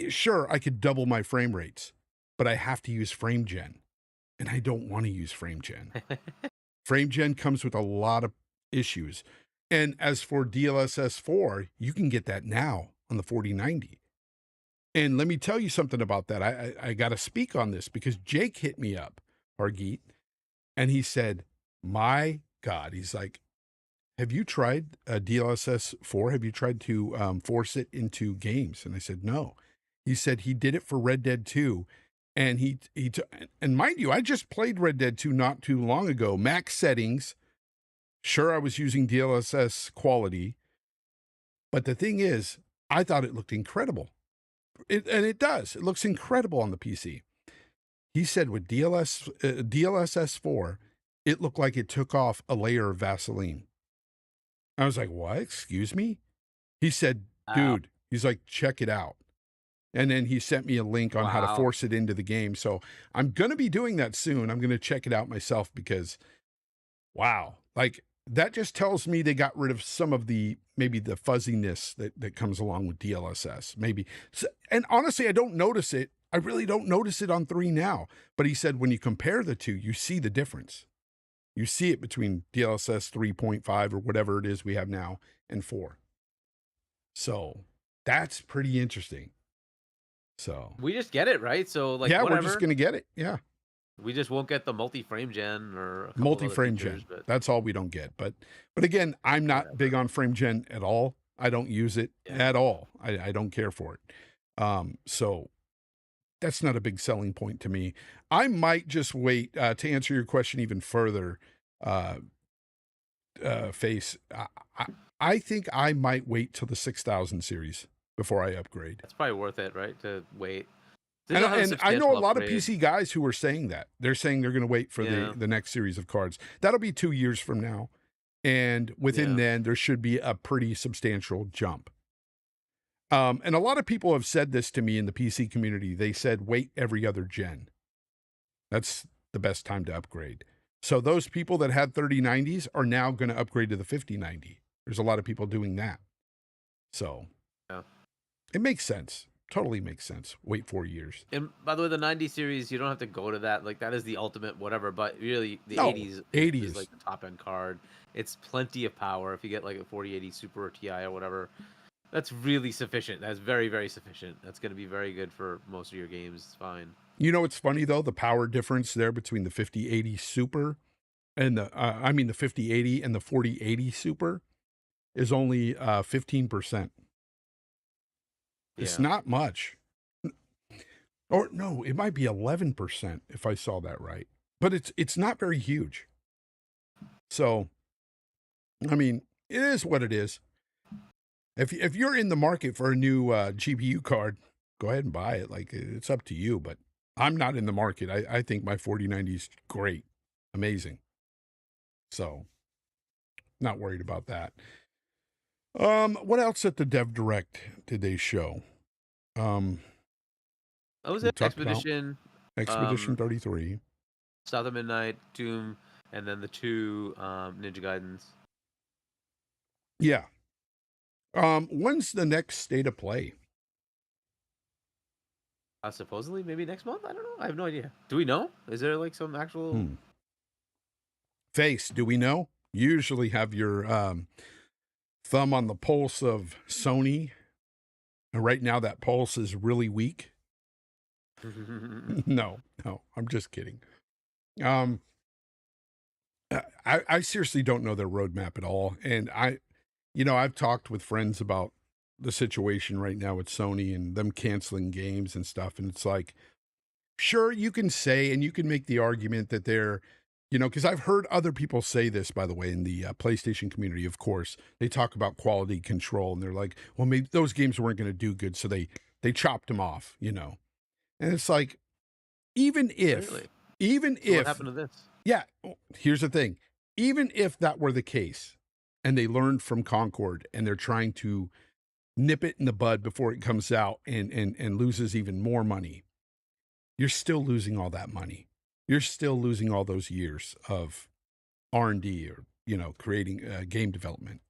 sure, I could double my frame rates, but I have to use frame gen. And I don't want to use frame gen. Frame gen comes with a lot of issues. And as for DLSS 4, you can get that now on the 4090. And let me tell you something about that. I got to speak on this because Jake hit me up, Hargeet, and he said, my God, he's like, have you tried DLSS 4? Have you tried to force it into games? And I said, no. He said he did it for Red Dead 2. And and mind you, I just played Red Dead 2 not too long ago. Max settings. Sure, I was using DLSS quality. But the thing is, I thought it looked incredible. And it does. It looks incredible on the PC. He said with DLSS 4, it looked like it took off a layer of Vaseline. I was like, what? Excuse me? He said, Wow. dude, he's like, check it out. And then he sent me a link on how to Wow. force it into the game. So I'm going to be doing that soon. I'm going to check it out myself because, wow, like that just tells me they got rid of some of maybe the fuzziness that comes along with DLSS. Maybe. So, and honestly, I don't notice it. I really don't notice it on 3 now. But he said when you compare the two, you see the difference. You see it between DLSS 3.5 or whatever it is we have now and 4. So That's pretty interesting. So We just get it, right? So like yeah, we're whatever. just gonna get it. Yeah, We just won't get the multi-frame gen or a couple of other multi-frame features, gen. but That's all we don't get. But again, I'm not big whatever. on frame gen at all. I don't use it Yeah. at all. I don't care for it. So that's not a big selling point to me. I might just wait to answer your question even further. Uh, Face. I think I might wait till the 6000 series before I upgrade. It's probably worth it, right? To wait. They And, don't have a and I know a substantial lot of upgrade. PC guys who are saying that. They're saying they're going to wait for Yeah. the next series of cards. That'll be 2 years from now. And within Yeah. then, there should be a pretty substantial jump. And a lot of people have said this to me in the PC community. They said, wait every other gen. That's the best time to upgrade. So those people that had 3090s are now going to upgrade to the 5090. There's a lot of people doing that. So Yeah. it makes sense. Totally makes sense. Wait 4 years. And by the way, the 90 series, you don't have to go to that. Like that is the ultimate whatever. But really, the No, 80s 80 is like the top end card. It's plenty of power. If you get like a 4080 Super or TI or whatever, that's really sufficient. That's very, very sufficient. That's going to be very good for most of your games. It's fine. You know, it's funny though, the power difference there between the 5080 Super and the 5080 and the 4080 Super is only 15%. It's Yeah. not much. Or no, it might be 11% if I saw that right. But it's not very huge. So, I mean, it is what it is. If you're in the market for a new GPU card, go ahead and buy it. Like it's up to you, but I'm not in the market. I think my 4090 is great, amazing. So, not worried about that. What else at the Dev Direct did they show? That was We it. talked about Expedition, 33. South of Midnight, Doom, and then the two Ninja Gaidens. Yeah. When's the next state of play? Supposedly, maybe next month. I don't know. I have no idea. Do we know? Is there like some actual? Face, do we know? You usually have your thumb on the pulse of Sony. And right now, that pulse is really weak. No, I'm just kidding. I seriously don't know their roadmap at all. And I've talked with friends about the situation right now with Sony and them canceling games and stuff. And it's like, sure, you can say, and you can make the argument that they're, because I've heard other people say this, by the way, in the PlayStation community, of course, they talk about quality control and they're like, well, maybe those games weren't going to do good. So they chopped them off, And it's like, even if, Really? so what happened to this? Yeah. Here's the thing. Even if that were the case and they learned from Concord and they're trying to nip it in the bud before it comes out and loses even more money, you're still losing all that money. You're still losing all those years of R&D or, creating game development.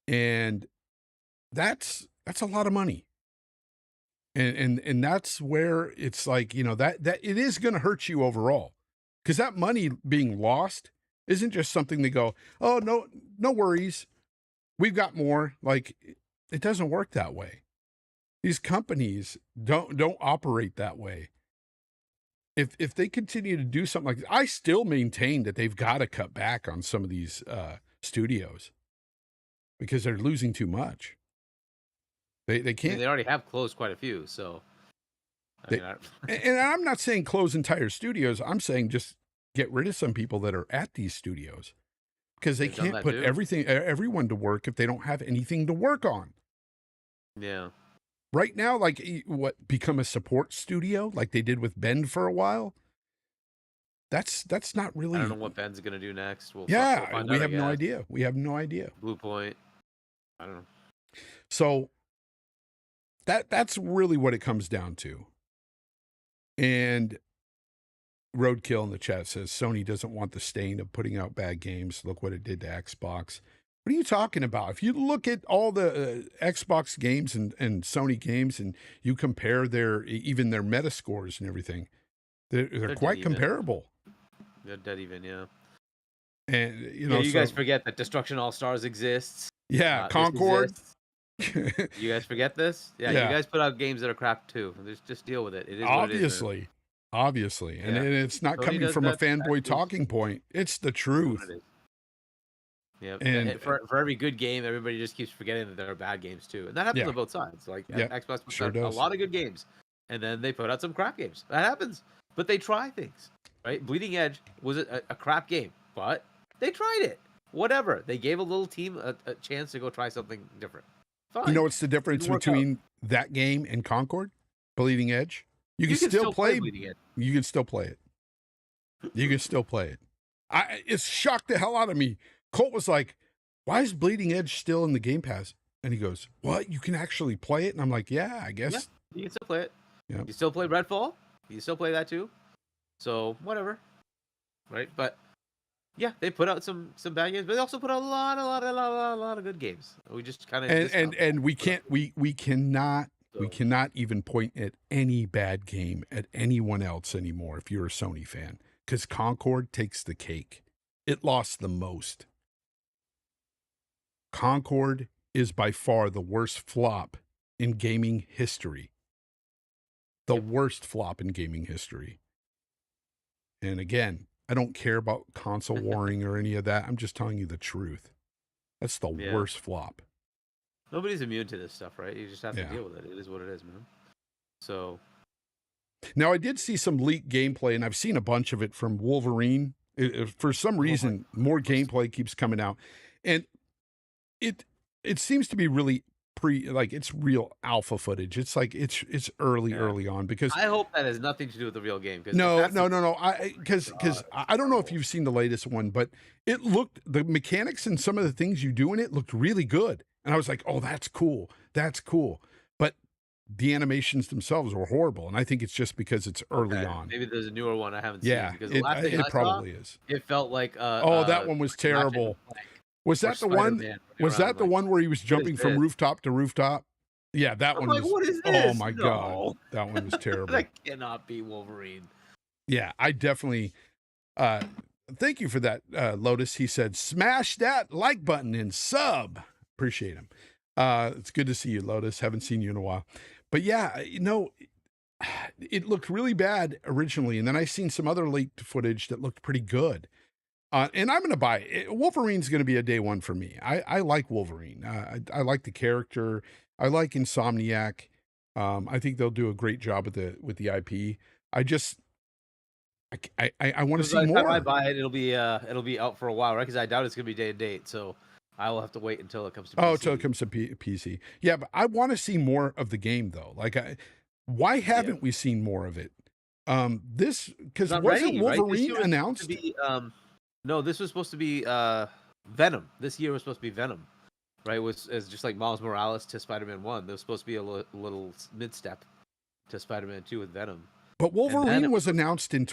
And that's a lot of money. And that's where it's like, that it is going to hurt you overall. Because that money being lost isn't just something they go, oh, no worries. We've got more. Like, it doesn't work that way. These companies don't operate that way. If they continue to do something like that, I still maintain that they've got to cut back on some of these studios because they're losing too much. They can't. I mean, they already have closed quite a few, so. And I'm not saying close entire studios. I'm saying just get rid of some people that are at these studios because they can't put everyone to work if they don't have anything to work on. Yeah. Right now, like become a support studio like they did with Bend for a while. That's not really. I don't know what Ben's gonna do next. We have no idea. We have no idea. Blue Point. I don't know. So that's really what it comes down to. And Roadkill in the chat says Sony doesn't want the stain of putting out bad games. Look what it did to Xbox. What are you talking about? If you look at all the Xbox games and Sony games and you compare even their meta scores and everything, they're quite comparable. They're dead even, yeah. And you guys forget that Destruction All Stars exists. Yeah, Concord. You guys forget this? Yeah, you Yeah, guys put out games that are crap too. Just deal with it. It is what it is, man. obviously, and Yeah. it's not Sony coming does from a that. fanboy Actually, talking point. It's the it is what truth. it is. Yeah, And for every good game, everybody just keeps forgetting that there are bad games too, and that happens yeah, on both sides. Like yeah, Xbox puts sure out a does. lot of good games, and then they put out some crap games. That happens, but they try things, right? Bleeding Edge was a crap game, but they tried it. Whatever, they gave a little team a chance to go try something different. You know Fine, what's the difference didn't work out. between that game and Concord? Bleeding Edge. You can You can still still play play. Bleeding Edge. You can still play it. You can still play it. It's shocked the hell out of me. Colt was like, "Why is Bleeding Edge still in the Game Pass?" And he goes, "What? You can actually play it?" And I'm like, "Yeah, I guess." Yeah, you can still play it. Yep. You still play Redfall. You still play that too. So whatever, right? But yeah, they put out some bad games, but they also put out a lot of good games. We just kind of And we can't we cannot we So, cannot even point at any bad game at anyone else anymore if you're a Sony fan, because Concord takes the cake. It lost the most. Concord is by far the worst flop in gaming history. The Yep. worst flop in gaming history. And again, I don't care about console warring or any of that. I'm just telling you the truth. That's the Yeah. worst flop. Nobody's immune to this stuff, right? You just have to Yeah. deal with it. It is what it is, man. So Now, I did see some leaked gameplay, and I've seen a bunch of it from Wolverine. For some reason, more gameplay keeps coming out, and it seems to be really it's real alpha footage. It's like it's early on, because I hope that has nothing to do with the real game. Because no. Because I don't know if you've seen the latest one, but the mechanics and some of the things you do in it looked really good, and I was like, oh, that's cool, but the animations themselves were horrible, and I think it's just because it's early on. Maybe there's a newer one I haven't Yeah, seen. Because the last thing I probably saw, is. it felt like Oh, that one was terrible. Was that the one? Was that the one where he was jumping from rooftop to rooftop? Yeah, that I'm one like, was. what is Oh this? my god, that one was terrible. That cannot be Wolverine. Yeah, I definitely. Thank you for that, Lotus. He said, "Smash that like button and sub." Appreciate him. It's good to see you, Lotus. Haven't seen you in a while, but yeah, it looked really bad originally, and then I seen some other leaked footage that looked pretty good. And I'm going to buy it. Wolverine's going to be a day one for me. I like Wolverine. I like the character. I like Insomniac. I think they'll do a great job with the IP. I want to see more. By the time I buy it, it'll be out for a while, right? Because I doubt it's going to be day to date. So I will have to wait until it comes to PC. Oh, until it comes to PC. Yeah, but I want to see more of the game though. Like, why haven't we seen more of it? This because wasn't Wolverine announced? No, this was supposed to be Venom. This year was supposed to be Venom, right? It was just like Miles Morales to Spider-Man 1. There was supposed to be a little mid-step to Spider-Man 2 with Venom. But Wolverine was announced in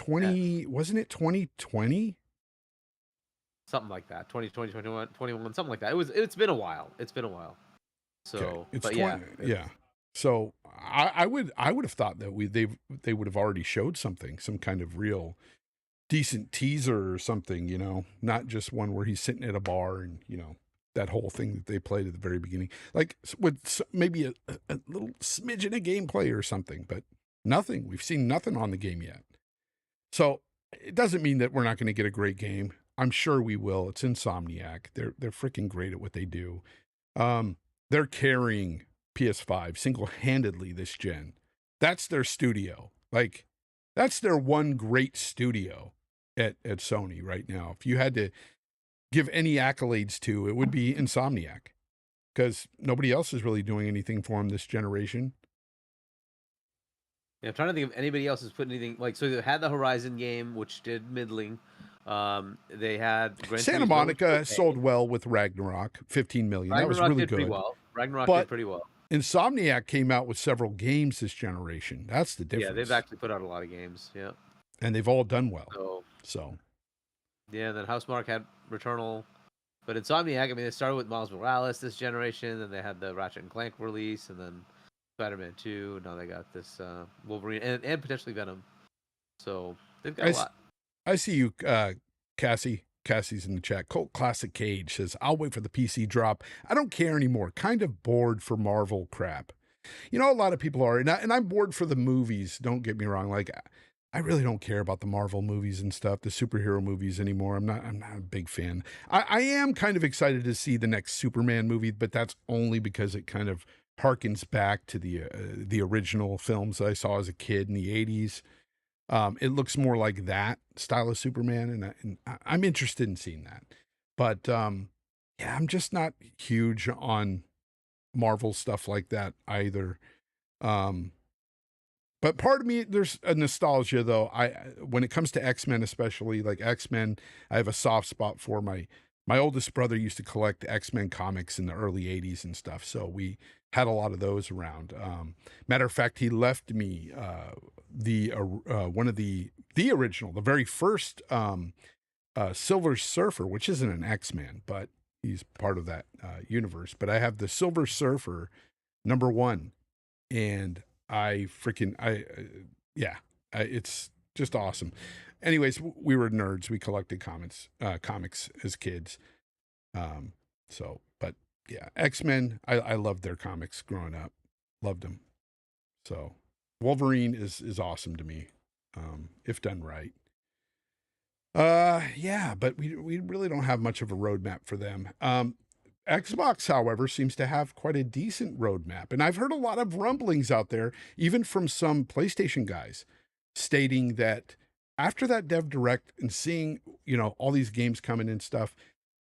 wasn't it 2020? Something like that. 2020, 21, something like that. It's been a while. It's been a while. So, okay. It's but 20, yeah. So I would have thought that they would have already showed something, some kind of real decent teaser or something, not just one where he's sitting at a bar and, that whole thing that they played at the very beginning, like with maybe a little smidgen of gameplay or something, but nothing. We've seen nothing on the game yet. So it doesn't mean that we're not going to get a great game. I'm sure we will. It's Insomniac. They're freaking great at what they do. They're carrying PS5 single-handedly this gen. That's their studio. Like, that's their one great studio at Sony right now. If you had to give any accolades to, it would be Insomniac, because nobody else is really doing anything for them this generation. Yeah, I'm trying to think if anybody else has put anything like. So they had the Horizon game, which did middling. They had Santa Monica sold well with Ragnarok, 15 million. That was really did good. Pretty well. Ragnarok did pretty well. Insomniac came out with several games this generation. That's the difference. Yeah, they've actually put out a lot of games. Yeah, and they've all done well. So. Yeah, and then Housemarque had Returnal, but Insomniac, I mean, they started with Miles Morales this generation, then they had the Ratchet and Clank release, and then Spider-Man 2. Now they got this Wolverine and potentially Venom. So they've got a lot. I see you, Cassie Cassie's in the chat. Cult Classic Cage says, I'll wait for the PC drop. I don't care anymore. Kind of bored for Marvel crap. You know, a lot of people are, and I'm bored for the movies. Don't get me wrong. Like, I really don't care about the Marvel movies and stuff, the superhero movies anymore. I'm not a big fan. I am kind of excited to see the next Superman movie, but that's only because it kind of harkens back to the original films that I saw as a kid in the 80s. It looks more like that style of Superman, and I'm interested in seeing that. But yeah, I'm just not huge on Marvel stuff like that either. But part of me, there's a nostalgia though. When it comes to X-Men, especially like X-Men, I have a soft spot for my oldest brother used to collect X-Men comics in the early 80s and stuff. So we had a lot of those around. Matter of fact, he left me one of the original, the very first Silver Surfer, which isn't an X-Man, but he's part of that universe. But I have the Silver Surfer #1, and it's just awesome. Anyways, we were nerds. We collected comics as kids. But yeah, X-Men, I loved their comics growing up. Loved them. So Wolverine is awesome to me, if done right. Yeah, but we really don't have much of a roadmap for them. Xbox, however, seems to have quite a decent roadmap. And I've heard a lot of rumblings out there, even from some PlayStation guys, stating that after that Dev Direct and seeing, all these games coming and stuff,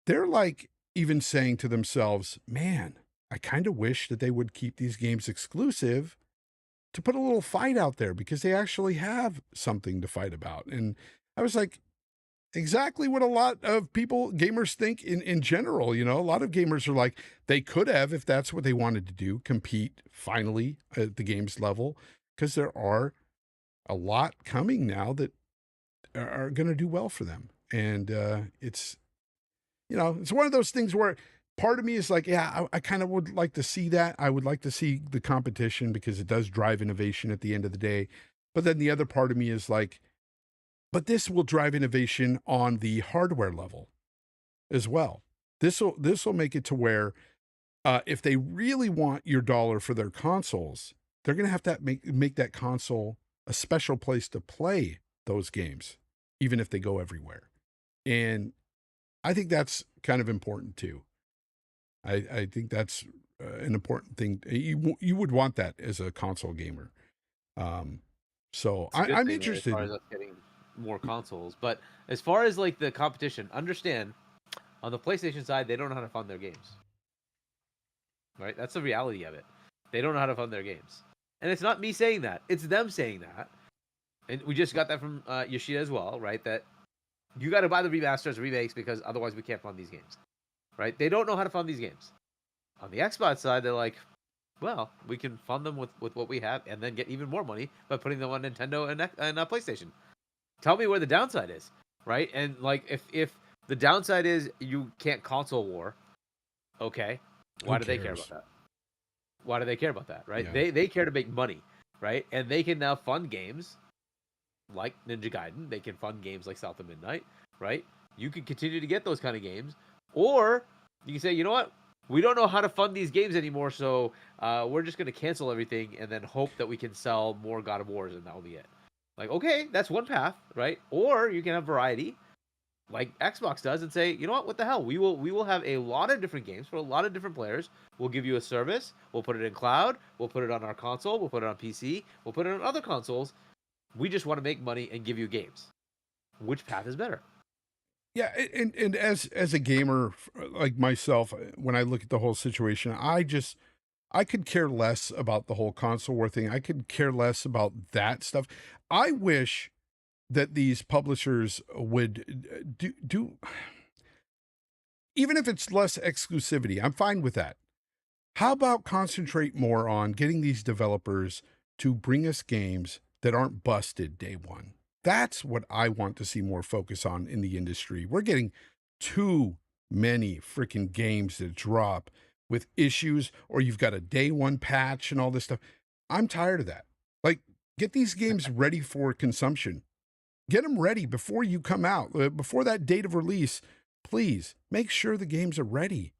they're like even saying to themselves, man, I kind of wish that they would keep these games exclusive to put a little fight out there because they actually have something to fight about. And I was like, exactly what a lot of gamers think in general. A lot of gamers are like, they could have, if that's what they wanted to do, compete finally at the games level, because there are a lot coming now that are going to do well for them. And it's one of those things where part of me is like, yeah, I kind of would like to see that. I would like to see the competition because it does drive innovation at the end of the day. But then the other part of me is like, but this will drive innovation on the hardware level as well. This will make it to where if they really want your dollar for their consoles, they're going to have to make that console a special place to play those games, even if they go everywhere. And I think that's kind of important too. I think that's an important thing. You would want that as a console gamer. So I'm interested. As far as us getting more consoles, but as far as like the competition, understand on the PlayStation side, they don't know how to fund their games. Right? That's the reality of it. They don't know how to fund their games. And it's not me saying that. It's them saying that. And we just got that from Yoshida as well, right? That you got to buy the remasters, remakes, because otherwise we can't fund these games. Right? They don't know how to fund these games. On the Xbox side, they're like, well, we can fund them with what we have and then get even more money by putting them on Nintendo and PlayStation. Tell me where the downside is, right? And like, if the downside is you can't console war, okay, why do they care about that? Why do they care about that, right? Yeah. They care to make money, right? And they can now fund games like Ninja Gaiden. They can fund games like South of Midnight, right? You can continue to get those kind of games, or you can say, you know what? We don't know how to fund these games anymore, so we're just going to cancel everything and then hope that we can sell more God of Wars, and that will be it. Like, okay, that's one path, right? Or you can have variety, like Xbox does, and say, you know what the hell? We will have a lot of different games for a lot of different players. We'll give you a service. We'll put it in cloud. We'll put it on our console. We'll put it on PC. We'll put it on other consoles. We just want to make money and give you games. Which path is better? Yeah, and as a gamer like myself, when I look at the whole situation, I could care less about the whole console war thing. I could care less about that stuff. I wish that these publishers would do even if it's less exclusivity, I'm fine with that. How about concentrate more on getting these developers to bring us games that aren't busted day one? That's what I want to see more focus on in the industry. We're getting too many freaking games that drop with issues, or you've got a day one patch and all this stuff. I'm tired of that. Like, get these games ready for consumption. Get them ready before you come out, before that date of release. Please make sure the games are ready.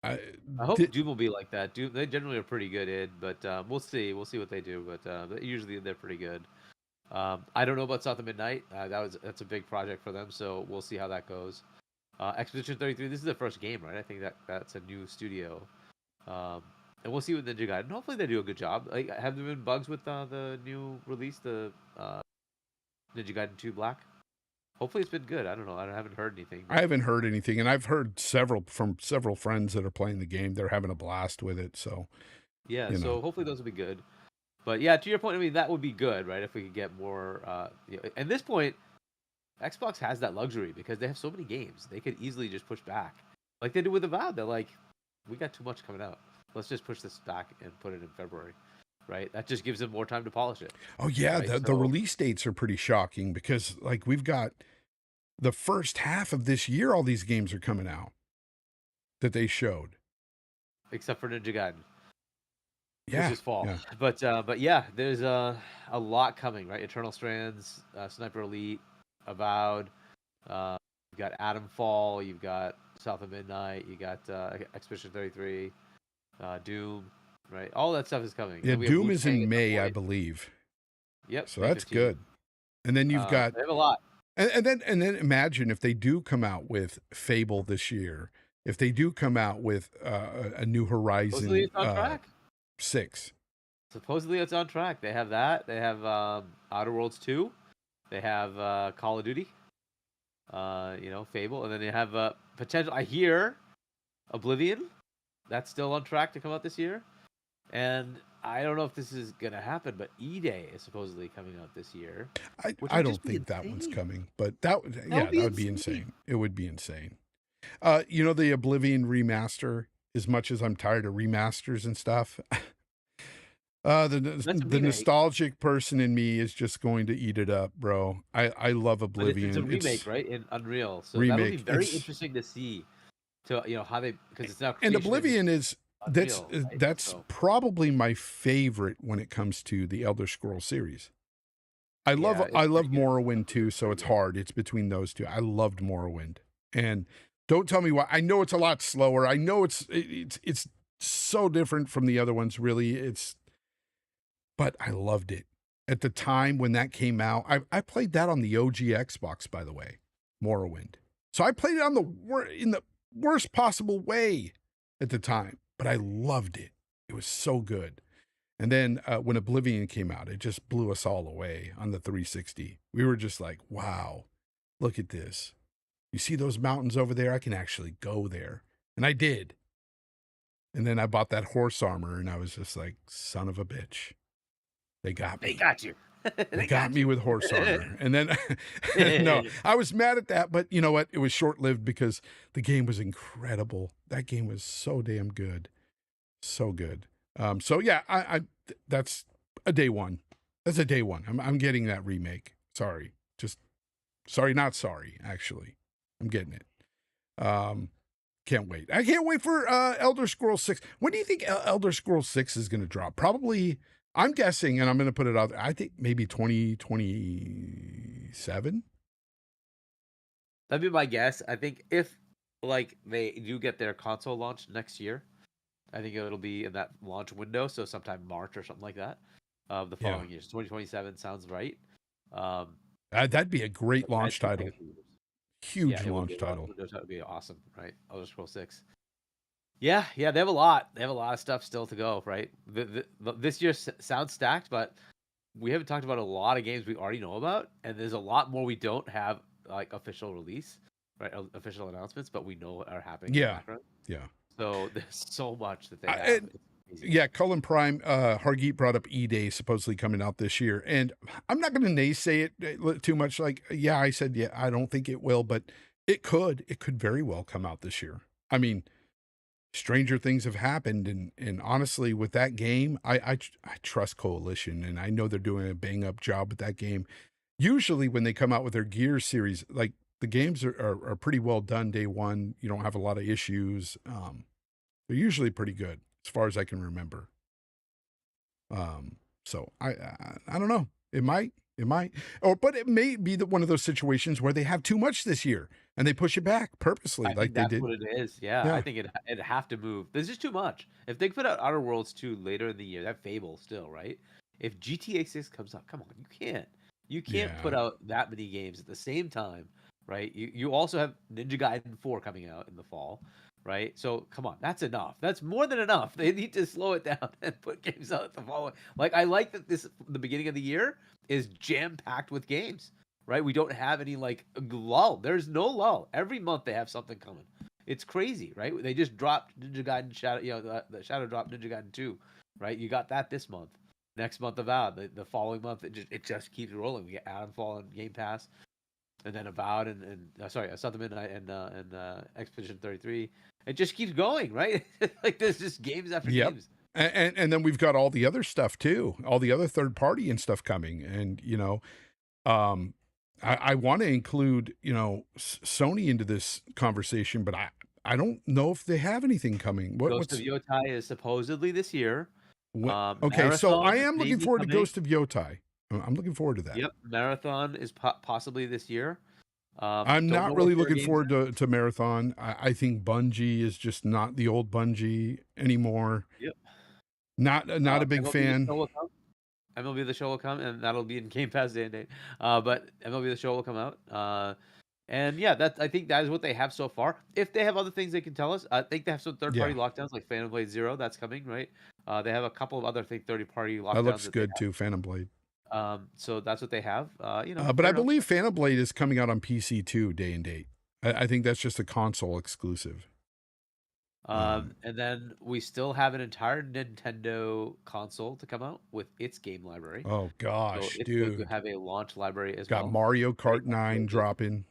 I hope Doom will be like that. Doom, they generally are pretty good in, but we'll see. We'll see what they do, but usually they're pretty good. I don't know about South of Midnight. That's a big project for them, so we'll see how that goes. Expedition 33. This is the first game, right? I think that's a new studio, and we'll see with Ninja Gaiden. Hopefully they do a good job. Like, have there been bugs with the new release, the Ninja Gaiden 2 Black? Hopefully it's been good. I don't know. I haven't heard anything. I haven't heard anything, and I've heard from several friends that are playing the game. They're having a blast with it. So yeah, so hopefully those will be good. But yeah, to your point, I mean that would be good, right? If we could get more. At this point, Xbox has that luxury because they have so many games. They could easily just push back, like they do with Avowed. They're like, we got too much coming out. Let's just push this back and put it in February, right? That just gives them more time to polish it. Oh yeah, right? the release dates are pretty shocking because like we've got the first half of this year, all these games are coming out that they showed, except for Ninja Gaiden. Yeah, which is fall. yeah. But yeah, there's a lot coming, right? Eternal Strands, Sniper Elite, Avowed. You've got Atom Fall. You've got South of Midnight. You got Expedition 33, Doom, right? All that stuff is coming. Yeah, Doom is in May, I believe. Yep. So that's 15. Good. And then you've got they have a lot. And then imagine if they do come out with Fable this year. If they do come out with a New Horizon. Supposedly it's on track. 6. Supposedly it's on track. They have that. They have Outer Worlds 2. They have Call of Duty. Fable, and then they have potential. I hear Oblivion. That's still on track to come out this year. And I don't know if this is gonna happen, but E-Day is supposedly coming out this year. I don't think that one's coming, but that would be insane. It would be insane. The Oblivion remaster. As much as I'm tired of remasters and stuff, the nostalgic person in me is just going to eat it up, bro. I love Oblivion. It's a remake, right? In Unreal, so that'll be very interesting to see. To how they, because it's now and Oblivion is Unreal, that's probably my favorite when it comes to the Elder Scrolls series. I love Morrowind too, so it's hard. It's between those two. I loved Morrowind, and don't tell me why. I know it's a lot slower. I know it's so different from the other ones. Really, but I loved it at the time when that came out. I played that on the OG Xbox, by the way, Morrowind. So I played it in the worst possible way at the time, but I loved it. It was so good. And then when Oblivion came out, it just blew us all away on the 360. We were just like, wow, look at this. You see those mountains over there? I can actually go there. And I did. And then I bought that horse armor, and I was just like, son of a bitch. They got me. They got you. They got me with horse armor. And then, no, I was mad at that. But you know what? It was short-lived because the game was incredible. That game was so damn good. So good. So, yeah, I that's a day one. That's a day one. I'm getting that remake. Sorry. Sorry, not sorry, actually. I'm getting it. Can't wait. I can't wait for Elder Scrolls 6. When do you think Elder Scrolls 6 is going to drop? Probably, I'm guessing, and I'm going to put it out there, I think maybe 2027. That'd be my guess. I think if they do get their console launch next year, I think it'll be in that launch window, so sometime March or something like that of the following year. 2027 sounds right. That'd be a great launch title. Huge launch title. That would be awesome, right? Elder Scrolls 6. Yeah, they have a lot. They have a lot of stuff still to go, right? This year sounds stacked, but we haven't talked about a lot of games we already know about, and there's a lot more we don't have like official release, right? Official announcements, but we know are happening. Yeah. So there's so much that they have. Cullen Prime, Hargeet brought up E-Day supposedly coming out this year. And I'm not going to naysay it too much. Like, I said, I don't think it will, but it could. It could very well come out this year. I mean, stranger things have happened. And honestly, with that game, I trust Coalition. And I know they're doing a bang-up job with that game. Usually when they come out with their Gears series, like the games are pretty well done day one. You don't have a lot of issues. They're usually pretty good, as far as I can remember. So I don't know. It might. It might, but it may be one of those situations where they have too much this year and they push it back purposely, I like think they that's did. what it is. Yeah, I Yeah, think it'd have to move. There's just too much. If they put out Outer Worlds 2 later in the year, that Fable still, right? If GTA 6 comes out, come on, you can't. You can't yeah, put out that many games at the same time, right? You also have Ninja Gaiden 4 coming out in the fall, right? So come on, that's enough. That's more than enough. They need to slow it down and put games out the following. Like I like that the beginning of the year is jam packed with games, right? We don't have any like lull. There's no lull. Every month they have something coming. It's crazy, right? They just dropped Ninja Gaiden Shadow, the Shadow drop Ninja Gaiden 2, right? You got that this month. Next month Avowed. The following month it just keeps rolling. We get Adamfall and Game Pass, and then Avowed and sorry, South of Midnight and Expedition 33. It just keeps going, right? Like there's just games after yep. games. And then we've got all the other stuff too, all the other third party and stuff coming. And um, I want to include Sony into this conversation, but I don't know if they have anything coming. Ghost of Yotai is supposedly this year. Okay, so I Marathon am may looking be forward to coming. Ghost of Yotai. I'm looking forward to that. Yep, Marathon is possibly this year. I'm Don't not know what really their looking games forward to Marathon. I think Bungie is just not the old Bungie anymore. Yep. Not a big MLB fan. The Show will come. MLB The Show will come, and that'll be in Game Pass day and date. But MLB The Show will come out. And yeah, I think that is what they have so far. If they have other things they can tell us, I think they have some third-party Yeah, lockdowns like Phantom Blade Zero that's coming, right? They have a couple of other third-party that lockdowns looks that they good too, Phantom Blade. have. So that's what they have. But Fair I enough. believe Phantom Blade is coming out on PC too, day and date. I think that's just a console exclusive. And then we still have an entire Nintendo console to come out with its game library. Oh So gosh, it's going to dude. have a launch library as Got well. Mario Right? Kart 9 dropping.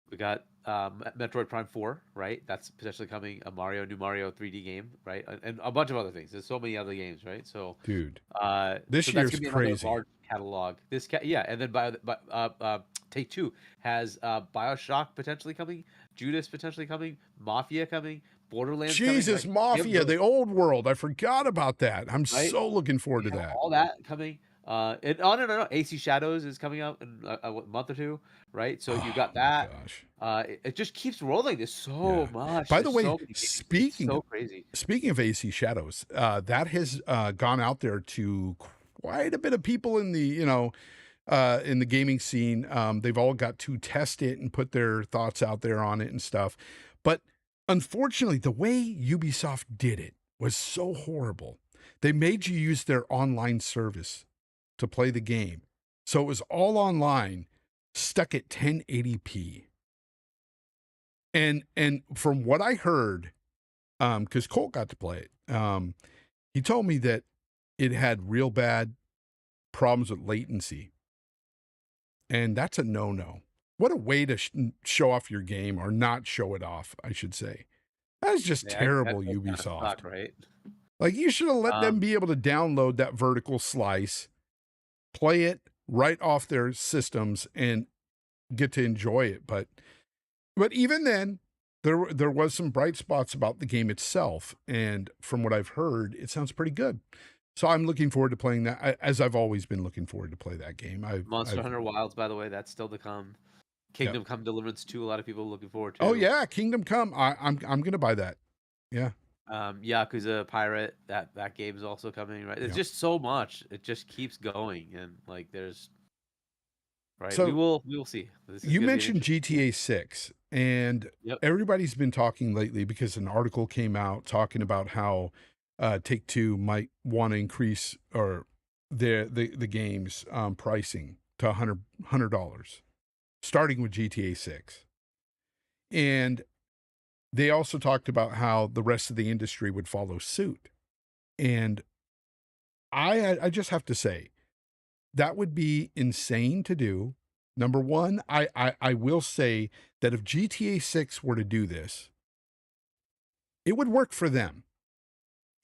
We got Metroid Prime 4, right? That's potentially coming. A new Mario 3D game, right? And a bunch of other things. There's so many other games, right? So, Dude, so this that's year's gonna be another crazy. large catalog. Yeah, and then Take Two has BioShock potentially coming, Judas potentially coming, Mafia coming, Borderlands Jesus, coming. Mafia, the old world. I forgot about that. I'm Right? so looking forward We to have that. all that coming. And oh no, AC Shadows is coming out in a month or two, right? So you Oh got my that. gosh. It just keeps rolling. There's so Yeah. much. By the There's way, so many games. It's so crazy. speaking of AC Shadows, that has gone out there to quite a bit of people in the in the gaming scene. They've all got to test it and put their thoughts out there on it and stuff. But unfortunately, the way Ubisoft did it was so horrible. They made you use their online service to play the game. So it was all online, stuck at 1080p. And from what I heard, because Colt got to play it, he told me that it had real bad problems with latency. And that's a no-no. What a way to show off your game, or not show it off, I should say. That's just terrible, That kinda Ubisoft. suck, right? Like, you should have let them be able to download that vertical slice, play it right off their systems, and get to enjoy it. But even then, there was some bright spots about the game itself, and from what I've heard, it sounds pretty good. So I'm looking forward to playing that, as I've always been looking forward to play that game. Monster Hunter Wilds, by the way, that's still to come. Kingdom Come Deliverance 2, a lot of people are looking forward to. Oh yeah, Kingdom Come. I'm gonna buy that. Yeah. Yakuza Pirate, that game is also coming, right? It's just so much. It just keeps going, and like there's right. So we will see. You mentioned GTA 6, and everybody's been talking lately because an article came out talking about how Take-Two might want to increase or the game's pricing to $100, starting with GTA 6. And they also talked about how the rest of the industry would follow suit. And I just have to say, that would be insane to do. Number one, I will say that if GTA 6 were to do this, it would work for them.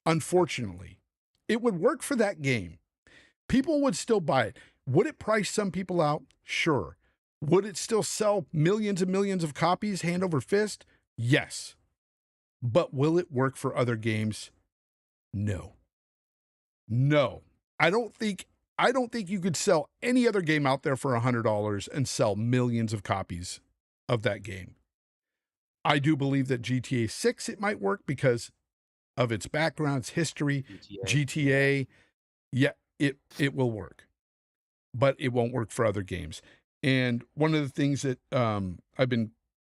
Unfortunately, it would work for that game. People would still buy it. Would it price some people out? Sure. Would it still sell millions and millions of copies hand over fist? Yes. But will it work for other games? No. No. I don't think I don't think you could sell any other game out there for $100 and sell millions of copies of that game. I do believe that GTA 6, it might work because of its background, its history. GTA, yeah, it will work, but it won't work for other games. And one of the things that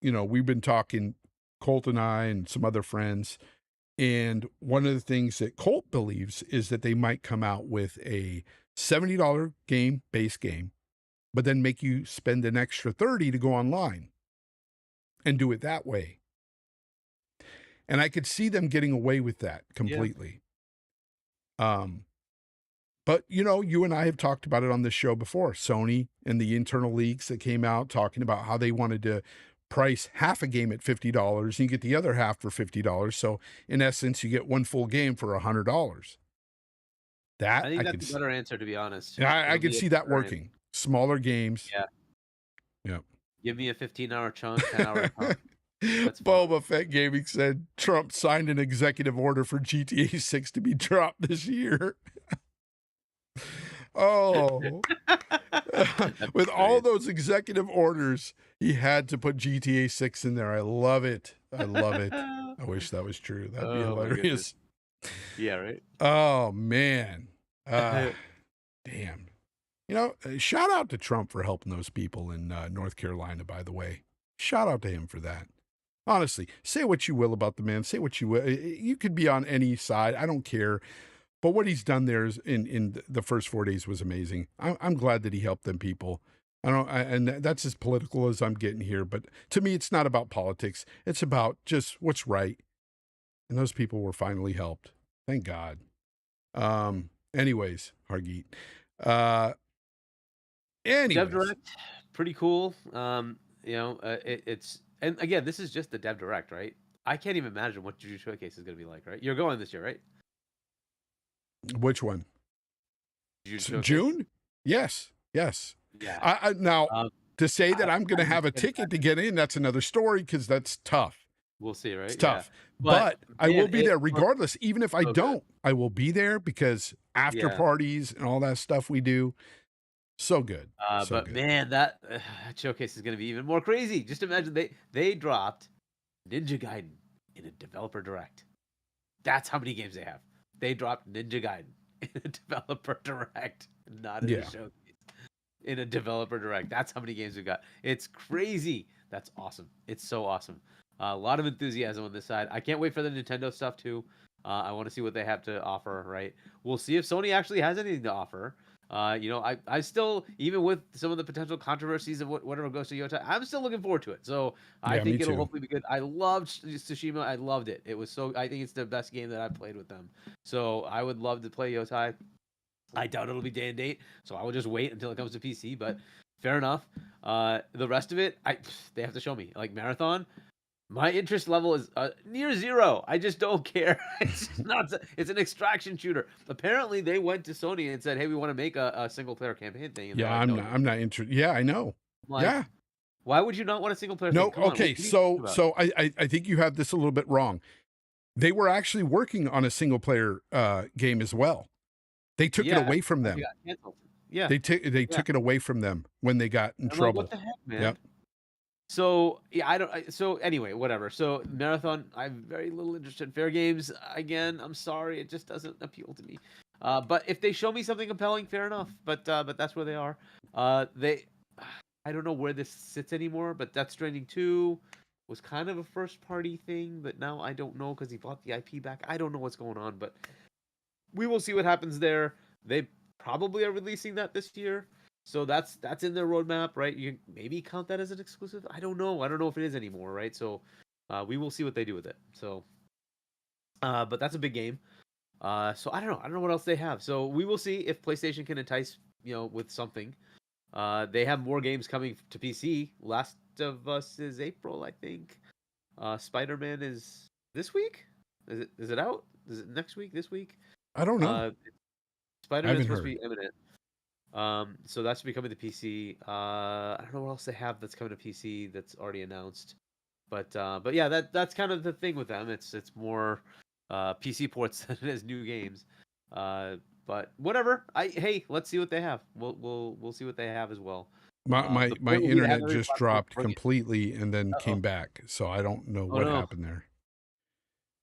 we've been talking, Colt and I and some other friends, and one of the things that Colt believes is that they might come out with a $70 base game, but then make you spend an extra $30 to go online and do it that way. And I could see them getting away with that completely. Yeah. But, you and I have talked about it on this show before. Sony and the internal leaks that came out talking about how they wanted to price half a game at $50 and you get the other half for $50. So in essence, you get one full game for $100. That I think that's a better answer, to be honest. Yeah, I could see that working. Smaller games. Yeah. Yeah. Give me a 15-hour chunk, 10-hour chunk. Boba Fett Gaming said Trump signed an executive order for GTA 6 to be dropped this year. Oh, with all those executive orders, he had to put GTA 6 in there. I love it. I love it. I wish that was true. That'd be hilarious. Yeah, right. Oh, man. Damn. Shout out to Trump for helping those people in North Carolina, by the way. Shout out to him for that. Honestly, say what you will about the man. Say what you will. You could be on any side. I don't care. But what he's done there is in the first 4 days was amazing. I'm glad that he helped them people. And that's as political as I'm getting here. But to me, it's not about politics. It's about just what's right. And those people were finally helped. Thank God. Anyways, Hargeet. Dev Direct, pretty cool. It's, and again, this is just the Dev Direct, right? I can't even imagine what Juju Showcase is going to be like, right? You're going this year, right? Which one? June? Yes. Yeah. Now, to say that I'm going to have a ticket to get in, that's another story because that's tough. We'll see, right? It's tough. Yeah. But I will be there regardless. Even if I don't, I will be there because after parties and all that stuff we do. So good. But good. Man, that showcase is going to be even more crazy. Just imagine they dropped Ninja Gaiden in a developer direct. That's how many games they have. They dropped Ninja Gaiden in a developer direct, not in a showcase. In a developer direct. That's how many games we've got. It's crazy. That's awesome. It's so awesome. A lot of enthusiasm on this side. I can't wait for the Nintendo stuff too. I want to see what they have to offer, right? We'll see if Sony actually has anything to offer. I still, even with some of the potential controversies of whatever goes to Yota, I'm still looking forward to it. So I think it'll hopefully be good. I loved Tsushima. I loved it. It was I think it's the best game that I've played with them. So I would love to play Yotai. I doubt it'll be day and date, so I will just wait until it comes to PC, but fair enough. The rest of it, they have to show me. Like Marathon, my interest level is near zero. I just don't care. It's an extraction shooter. Apparently, they went to Sony and said, "Hey, we want to make a single player campaign thing." And I'm not interested. Yeah, I know. Like, why would you not want a single player? No, okay. So I think you have this a little bit wrong. They were actually working on a single player game as well. They took it away from them. Yeah, they took it away from them when they got in trouble. What the heck, man? Yep. So So anyway, whatever. So Marathon, I'm very little interested in fair games. Again, I'm sorry, it just doesn't appeal to me. But if they show me something compelling, fair enough. But that's where they are. I don't know where this sits anymore. But Death Stranding 2 was kind of a first party thing, but now I don't know because he bought the IP back. I don't know what's going on, but we will see what happens there. They probably are releasing that this year. So that's in their roadmap, right? You can maybe count that as an exclusive. I don't know if it is anymore, right? So we will see what they do with it. So, but that's a big game. So I don't know what else they have. So we will see if PlayStation can entice with something. They have more games coming to PC. Last of Us is April, I think. Spider-Man is this week. Is it out? Is it next week? This week? I don't know. Spider-Man's supposed to be imminent. So that's coming to PC. I don't know what else they have that's coming to PC that's already announced. But yeah, that's kind of the thing with them. It's more PC ports than it is new games. But but whatever. Hey, let's see what they have. We'll see what they have as well. My The my point will be to have internet every just platform dropped bring it. completely and then Uh-oh. came back, so I don't know Oh what no. happened there.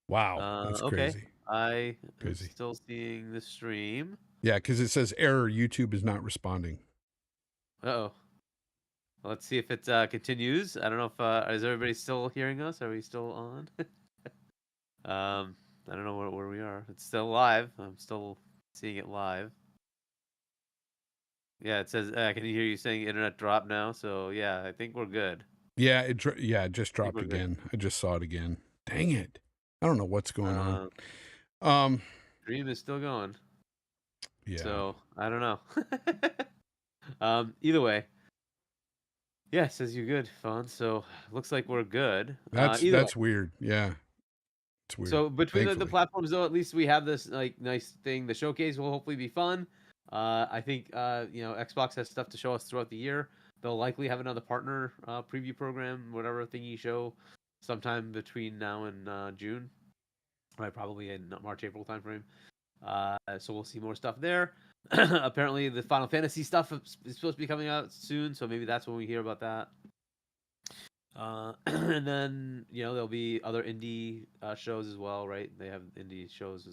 Wow, that's Okay. crazy. I am Crazy. still seeing the stream. Yeah, because it says error. YouTube is not responding. Uh-oh. Let's see if it continues. I don't know if is everybody still hearing us? Are we still on? I don't know where we are. It's still live. I'm still seeing it live. Yeah, it says I can hear you saying internet drop now. So yeah, I think we're good. Yeah, it just I think dropped we're good. again. I just saw it again. Dang it! I don't know what's going on. Uh, Um, Stream is still going. yeah, So I don't know. Either way. Yeah, it says you're good, Fawn. So looks like we're good. Either way. that's weird. Yeah, it's weird. So between the Thankfully, platforms though, at least we have this like nice thing. The showcase will hopefully be fun. I think Xbox has stuff to show us throughout the year. They'll likely have another partner preview program, whatever thingy show, sometime between now and June, right? Probably in March, April timeframe. So we'll see more stuff there. Apparently, the Final Fantasy stuff is supposed to be coming out soon, so maybe that's when we hear about that. And then there'll be other indie shows as well, right? They have indie shows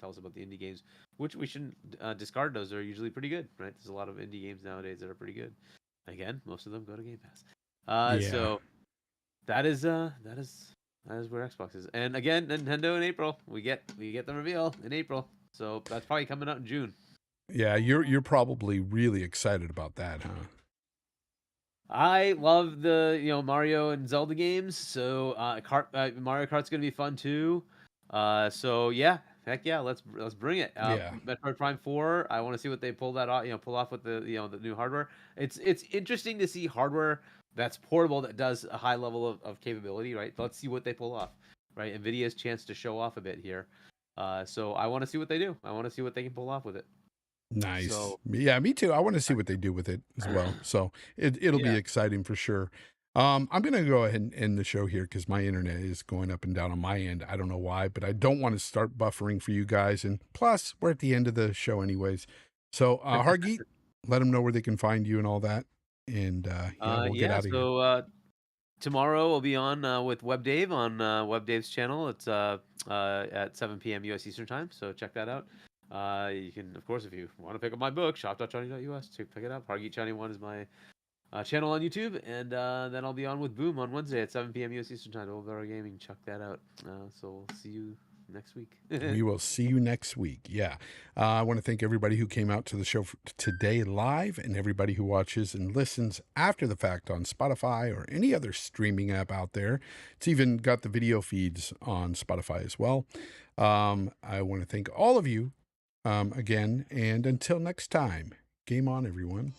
tell us about the indie games, which we shouldn't discard. Those are usually pretty good, right? There's a lot of indie games nowadays that are pretty good. Again, most of them go to Game Pass. yeah, So that is where Xbox is. And again, Nintendo in April. We get the reveal in April. So that's probably coming out in June. yeah. You're probably really excited about that, huh? I love the Mario and Zelda games, so Mario Kart's gonna be fun too. So yeah, heck yeah, let's bring it. Yeah, Metroid Prime 4, I want to see what they pull off with the the new hardware. It's interesting to see hardware that's portable that does a high level of capability, right? Let's see what they pull off, right? Nvidia's chance to show off a bit here. So I want to see what they do. I want to see what they can pull off with it. nice. So Yeah, me too. I want to see what they do with it as well. So it'll be yeah. exciting for sure. I'm gonna go ahead and end the show here because my internet is going up and down on my end. I don't know why, but I don't want to start buffering for you guys. And plus, we're at the end of the show anyways. So Hargeet, let them know where they can find you and all that. And yeah, we'll get out of here. So tomorrow we'll be on with Web Dave on Web Dave's channel. It's at 7 p.m. U.S. Eastern Time, so check that out. You can, of course, if you want to pick up my book, shop.johnny.us to pick it up. Hargeet Johnny 1 is my channel on YouTube, and then I'll be on with Boom on Wednesday at 7 p.m. U.S. Eastern Time. Old Better Gaming, check that out. So we'll see you next week. We will see you next week. Yeah. I want to thank everybody who came out to the show today live and everybody who watches and listens after the fact on Spotify or any other streaming app out there. It's even got the video feeds on Spotify as well. I want to thank all of you again. And until next time, game on, everyone.